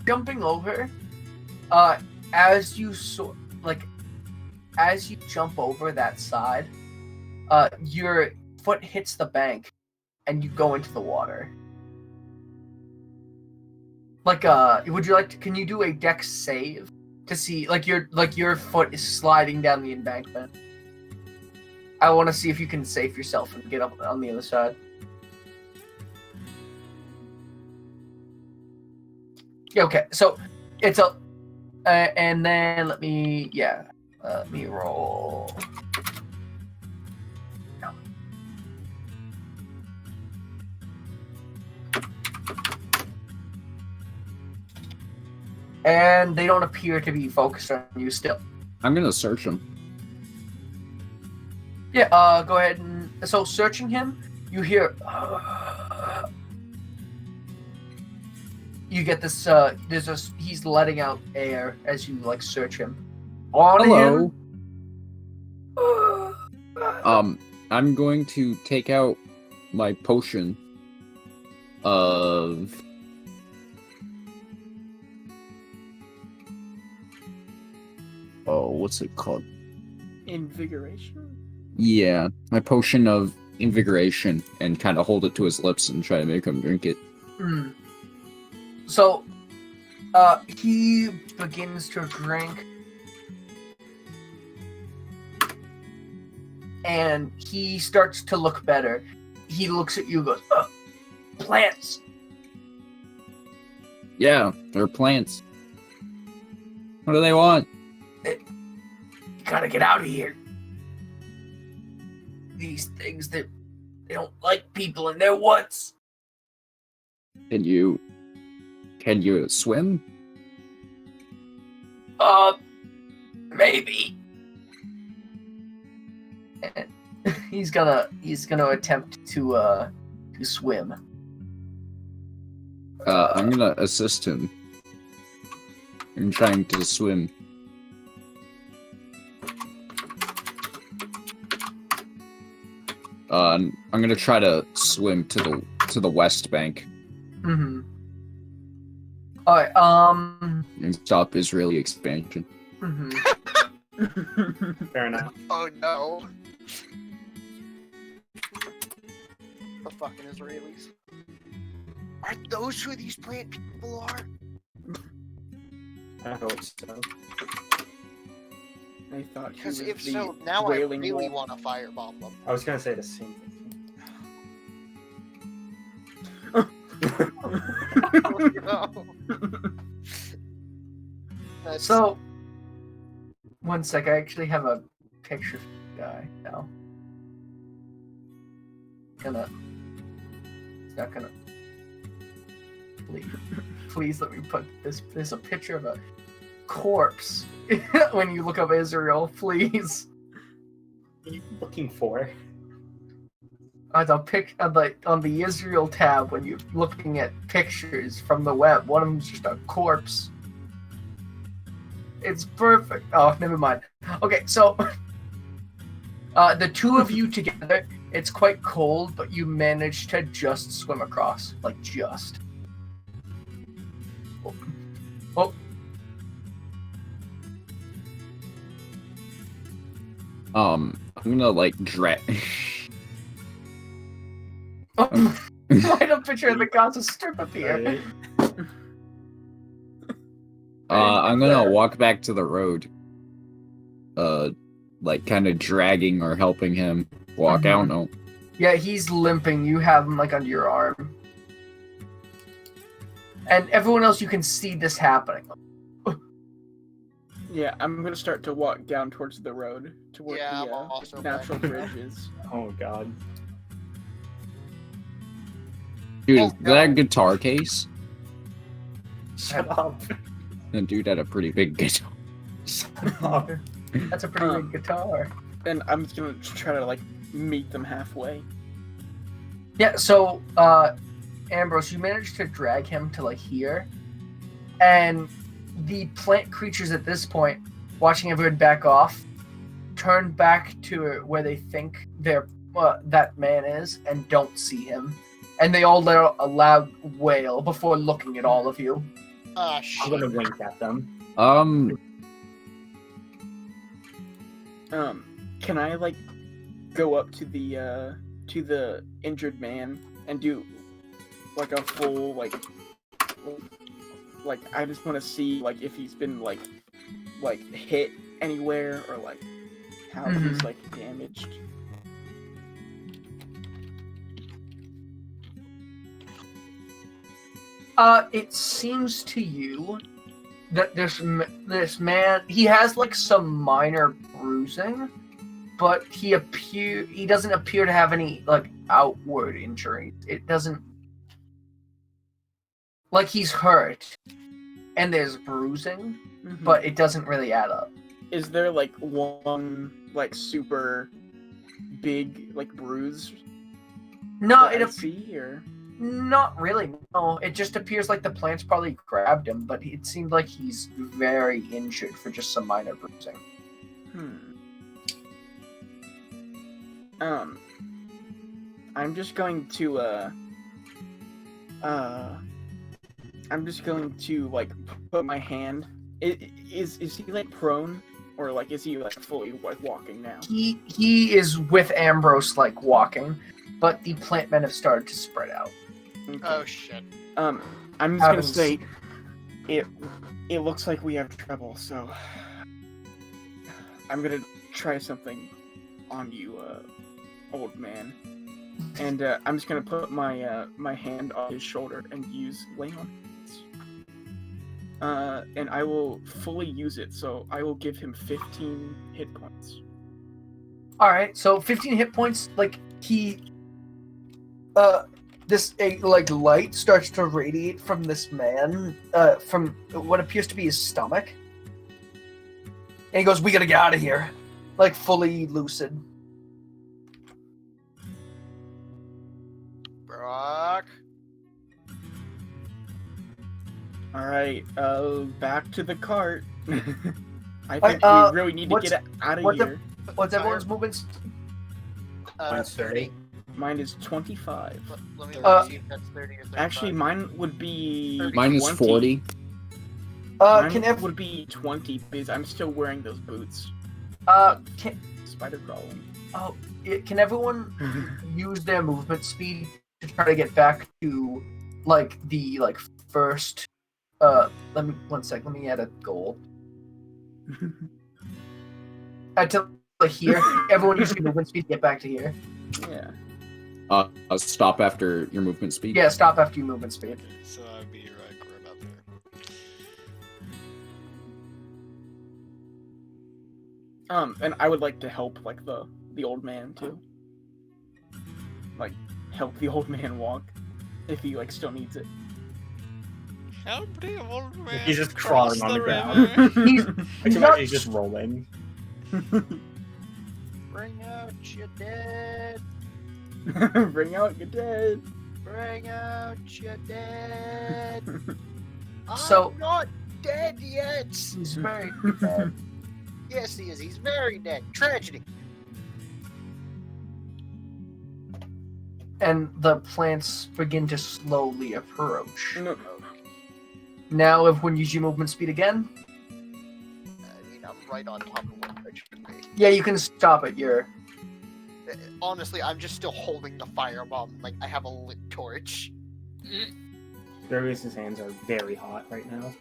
Speaker 1: Jumping over, as you as you jump over that side, your foot hits the bank, and you go into the water. Would you like to? Can you do a dex save to see your foot is sliding down the embankment? I want to see if you can save yourself and get up on the other side. Yeah, okay, so it's a, and then let me roll. And they don't appear to be focused on you still.
Speaker 6: I'm gonna search him.
Speaker 1: Yeah, go ahead and so searching him, you hear. You get this. He's letting out air as you search him. On
Speaker 6: Hello.
Speaker 1: him.
Speaker 6: I'm going to take out my potion of what's it called?
Speaker 4: Invigoration?
Speaker 6: Yeah, my potion of invigoration, and kind of hold it to his lips and try to make him drink it.
Speaker 1: Hmm. So, he begins to drink, and he starts to look better. He looks at you and goes, plants!
Speaker 6: Yeah, they're plants. What do they want?
Speaker 1: You gotta get out of here. These things that they don't like people in their woods.
Speaker 6: Can you swim?
Speaker 1: Maybe. And he's gonna attempt to swim.
Speaker 6: I'm gonna assist him in trying to swim. I'm gonna try to swim to the west bank
Speaker 1: Mm-hmm. Alright,
Speaker 6: and stop Israeli expansion.
Speaker 1: mm-hmm.
Speaker 2: Fair enough.
Speaker 7: Oh no. The fucking Israelis. Are those who these plant people are?
Speaker 2: I hope so.
Speaker 4: I thought he
Speaker 7: Because
Speaker 4: was
Speaker 7: if
Speaker 4: the
Speaker 7: so, now I
Speaker 4: wailing
Speaker 7: really
Speaker 4: wolf.
Speaker 7: want to firebomb them.
Speaker 2: I was gonna say the same thing.
Speaker 7: No. That's,
Speaker 1: So, one sec, I actually have a picture of the guy now. It's not gonna. Please let me put this. There's a picture of a corpse when you look up Israel, please.
Speaker 2: What are you looking for?
Speaker 1: On the Israel tab, when you're looking at pictures from the web, one of them's just a corpse. It's perfect. Oh, never mind. Okay, so the two of you together, it's quite cold, but you manage to just swim across, like just. Oh.
Speaker 6: I'm gonna like drag.
Speaker 1: Oh. Light up picture of the Gaza Strip up here.
Speaker 6: I'm gonna walk back to the road. Like kind of dragging or helping him walk. I don't know.
Speaker 1: Yeah, he's limping. You have him like under your arm. And everyone else, you can see this happening.
Speaker 4: Yeah, I'm gonna start to walk down towards the road, toward
Speaker 7: Yeah, I'm
Speaker 4: the
Speaker 7: also
Speaker 4: natural
Speaker 7: back.
Speaker 4: bridge is.
Speaker 2: Oh god.
Speaker 6: Dude,
Speaker 7: Oh,
Speaker 6: is that a guitar case?
Speaker 2: Shut up.
Speaker 6: And dude had a pretty big guitar.
Speaker 2: Shut up.
Speaker 1: That's a pretty big guitar.
Speaker 4: And I'm just gonna try to like meet them halfway.
Speaker 1: Yeah, so Ambrose, you managed to drag him to like here, and the plant creatures at this point, watching everyone back off, turn back to where they think that man is and don't see him, and they all let out a loud wail before looking at all of you.
Speaker 7: Ah,
Speaker 2: I'm
Speaker 7: shit.
Speaker 2: gonna wink at them.
Speaker 4: Can I like go up to the injured man and do like a full like I just want to see like if he's been like hit anywhere or like how he's like damaged.
Speaker 1: It seems to you that this man, he has like some minor bruising, but he doesn't appear to have any like outward injuries. It doesn't like he's hurt, and there's bruising, but it doesn't really add up.
Speaker 4: Is there like one like super big like bruise?
Speaker 1: No,
Speaker 4: that
Speaker 1: it
Speaker 4: I see or
Speaker 1: not really. No, it just appears like the plants probably grabbed him, but it seemed like he's very injured for just some minor bruising.
Speaker 4: I'm just going to like put my hand. Is he like prone or like is he like fully like walking now?
Speaker 1: He is with Ambrose, like walking, but the plant men have started to spread out.
Speaker 4: Okay.
Speaker 7: Oh shit.
Speaker 4: I'm just gonna say, it looks like we have trouble, so I'm gonna try something on you, old man. And I'm just gonna put my hand on his shoulder and use lay on hands. And I will fully use it, so I will give him 15 hit points.
Speaker 1: All right, so 15 hit points. Like like light starts to radiate from this man, from what appears to be his stomach, and he goes, "We gotta get out of here," like fully lucid.
Speaker 7: Brock.
Speaker 4: All right, back to the cart. I think we really need to get out of here.
Speaker 1: What's everyone's movements?
Speaker 2: Mine's 30.
Speaker 4: Mine is 25.
Speaker 7: Let me see if that's 30 or 35.
Speaker 4: Actually, mine would be.
Speaker 6: Mine is 40.
Speaker 4: Mine would be 20 because I'm still wearing those boots. Spider crawling.
Speaker 1: Can everyone use their movement speed to try to get back to like the first? Let me add a goal. Until here, everyone use your movement speed to get back to here.
Speaker 4: Yeah.
Speaker 6: Stop after your movement speed.
Speaker 1: Yeah, stop after your movement speed.
Speaker 5: Okay, so I'd be right about there.
Speaker 4: And I would like to help like the old man too. Like help the old man walk if he like still needs it.
Speaker 5: Help the old man.
Speaker 2: He's just
Speaker 5: cross
Speaker 2: crawling on the
Speaker 5: river.
Speaker 2: ground.
Speaker 1: He's not.
Speaker 2: He's just rolling.
Speaker 7: Bring out your dead.
Speaker 4: Bring out your dead.
Speaker 7: Bring out your dead.
Speaker 1: So-
Speaker 7: I'm not dead yet.
Speaker 1: He's very dead.
Speaker 7: Yes, he is. He's very dead. Tragedy.
Speaker 1: And the plants begin to slowly approach.
Speaker 4: No.
Speaker 1: Now, everyone use your movement speed again.
Speaker 7: I mean, I'm right on top of what I should be.
Speaker 1: Yeah, you can stop at your.
Speaker 7: Honestly, I'm just still holding the firebomb. Like, I have a lit torch.
Speaker 2: Darius's hands are very hot right now.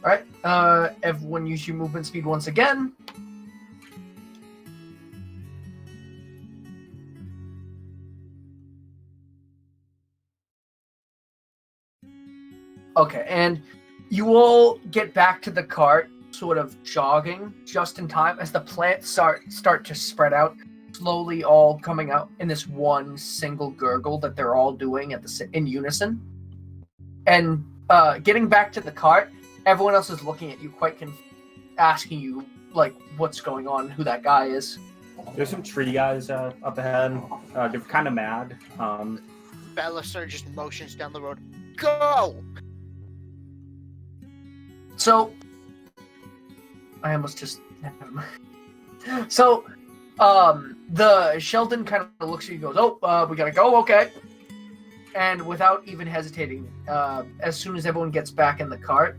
Speaker 1: Alright, everyone use your movement speed once again. Okay, and you all get back to the cart, sort of jogging, just in time as the plants start to spread out, slowly all coming out in this one single gurgle that they're all doing in unison. And getting back to the cart, everyone else is looking at you, quite asking you like what's going on, who that guy is.
Speaker 2: There's some tree guys up ahead. They're kind of mad.
Speaker 7: Balasar just motions down the road. Go!
Speaker 1: So, I almost just. So, the Sheldon kind of looks at you and goes, "Oh, we gotta go, okay." And without even hesitating, as soon as everyone gets back in the cart,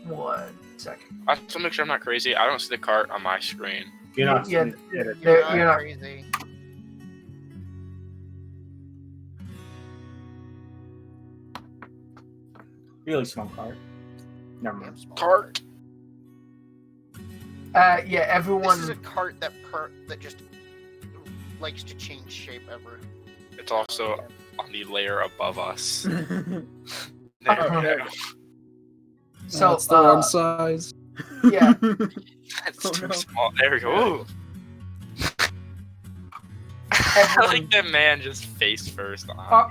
Speaker 1: one second.
Speaker 3: I just want to make sure I'm not crazy. I don't see the cart on my screen.
Speaker 2: You're not.
Speaker 1: Yeah,
Speaker 7: You're
Speaker 1: you're not.
Speaker 7: crazy.
Speaker 2: Really small cart. Never mind.
Speaker 3: Cart.
Speaker 1: Yeah, everyone.
Speaker 7: This is a cart that just likes to change shape ever.
Speaker 3: It's also on the layer above us.
Speaker 1: Okay.
Speaker 6: So
Speaker 1: So,
Speaker 6: it's the wrong size.
Speaker 1: yeah,
Speaker 3: It's
Speaker 4: Oh,
Speaker 3: too
Speaker 4: no.
Speaker 3: small. There we go. Ooh. I
Speaker 1: everyone,
Speaker 3: like the man just face first on.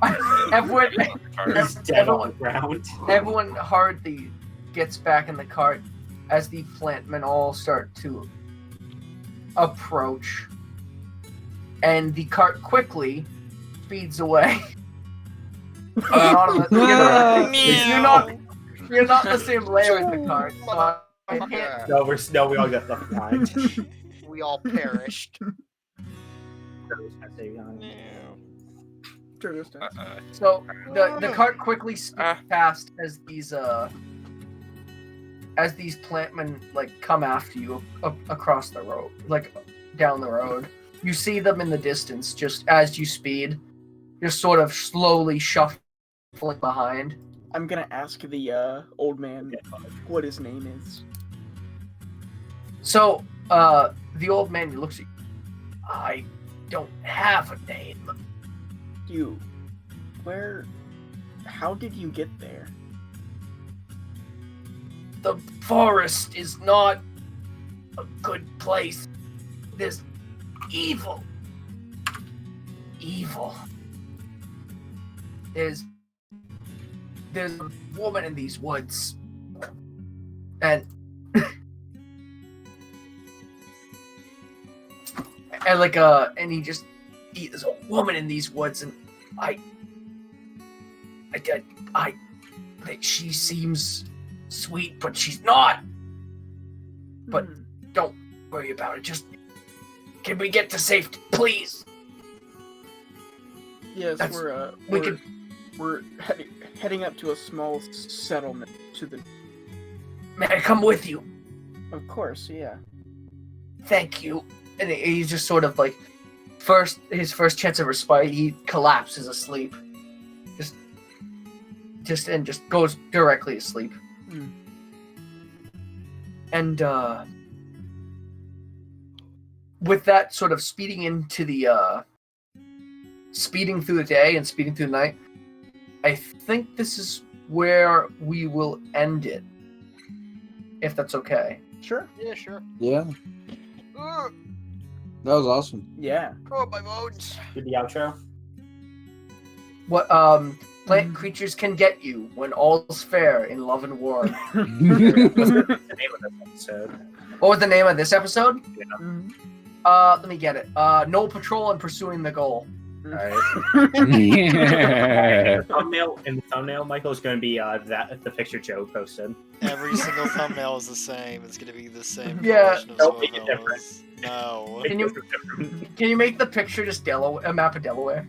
Speaker 1: everyone,
Speaker 3: the cart.
Speaker 2: He's dead on the ground.
Speaker 1: everyone hardly gets back in the cart as the plantmen all start to approach. and the cart quickly speeds away. You're not the same layer as the cart. So I can't.
Speaker 2: No, we all got left behind.
Speaker 7: We all perished.
Speaker 1: So the cart quickly speeds past as these plantmen like come after you across the road, like down the road. You see them in the distance, just as you speed. You're sort of slowly shuffling behind.
Speaker 4: I'm gonna ask the old man what his name is.
Speaker 1: So the old man looks at you. I don't have a name.
Speaker 4: How did you get there?
Speaker 1: The forest is not a good place. There's evil. There's a woman in these woods. And there's a woman in these woods, and she seems sweet, but she's not. But don't worry about it. Just, can we get to safety, please?
Speaker 4: Yes, we're heading up to a small settlement to the.
Speaker 1: May I come with you?
Speaker 4: Of course, yeah.
Speaker 1: Thank you. And he's just sort of like, his first chance of respite, he collapses asleep. Just goes directly to sleep. And with that sort of speeding through the day and speeding through the night, I think this is where we will end it. If that's okay.
Speaker 4: Sure.
Speaker 7: Yeah, sure.
Speaker 6: Yeah,
Speaker 7: Ugh.
Speaker 6: that was awesome.
Speaker 4: Yeah.
Speaker 7: Oh, my bones.
Speaker 2: Do the outro.
Speaker 1: What plant creatures can get you when all's fair in love and war.
Speaker 2: What's the name of this episode?
Speaker 1: What was the name of this episode?
Speaker 2: Yeah.
Speaker 1: Let me get it. No patrol and pursuing the goal.
Speaker 2: Alright.
Speaker 6: Yeah.
Speaker 2: In the thumbnail, Michael, is going to be the picture Joe posted.
Speaker 5: Every single thumbnail is the same. It's gonna be the same.
Speaker 1: Yeah.
Speaker 5: collection of
Speaker 2: Don't make it
Speaker 5: photos. No.
Speaker 1: Can you make the picture just a map of Delaware?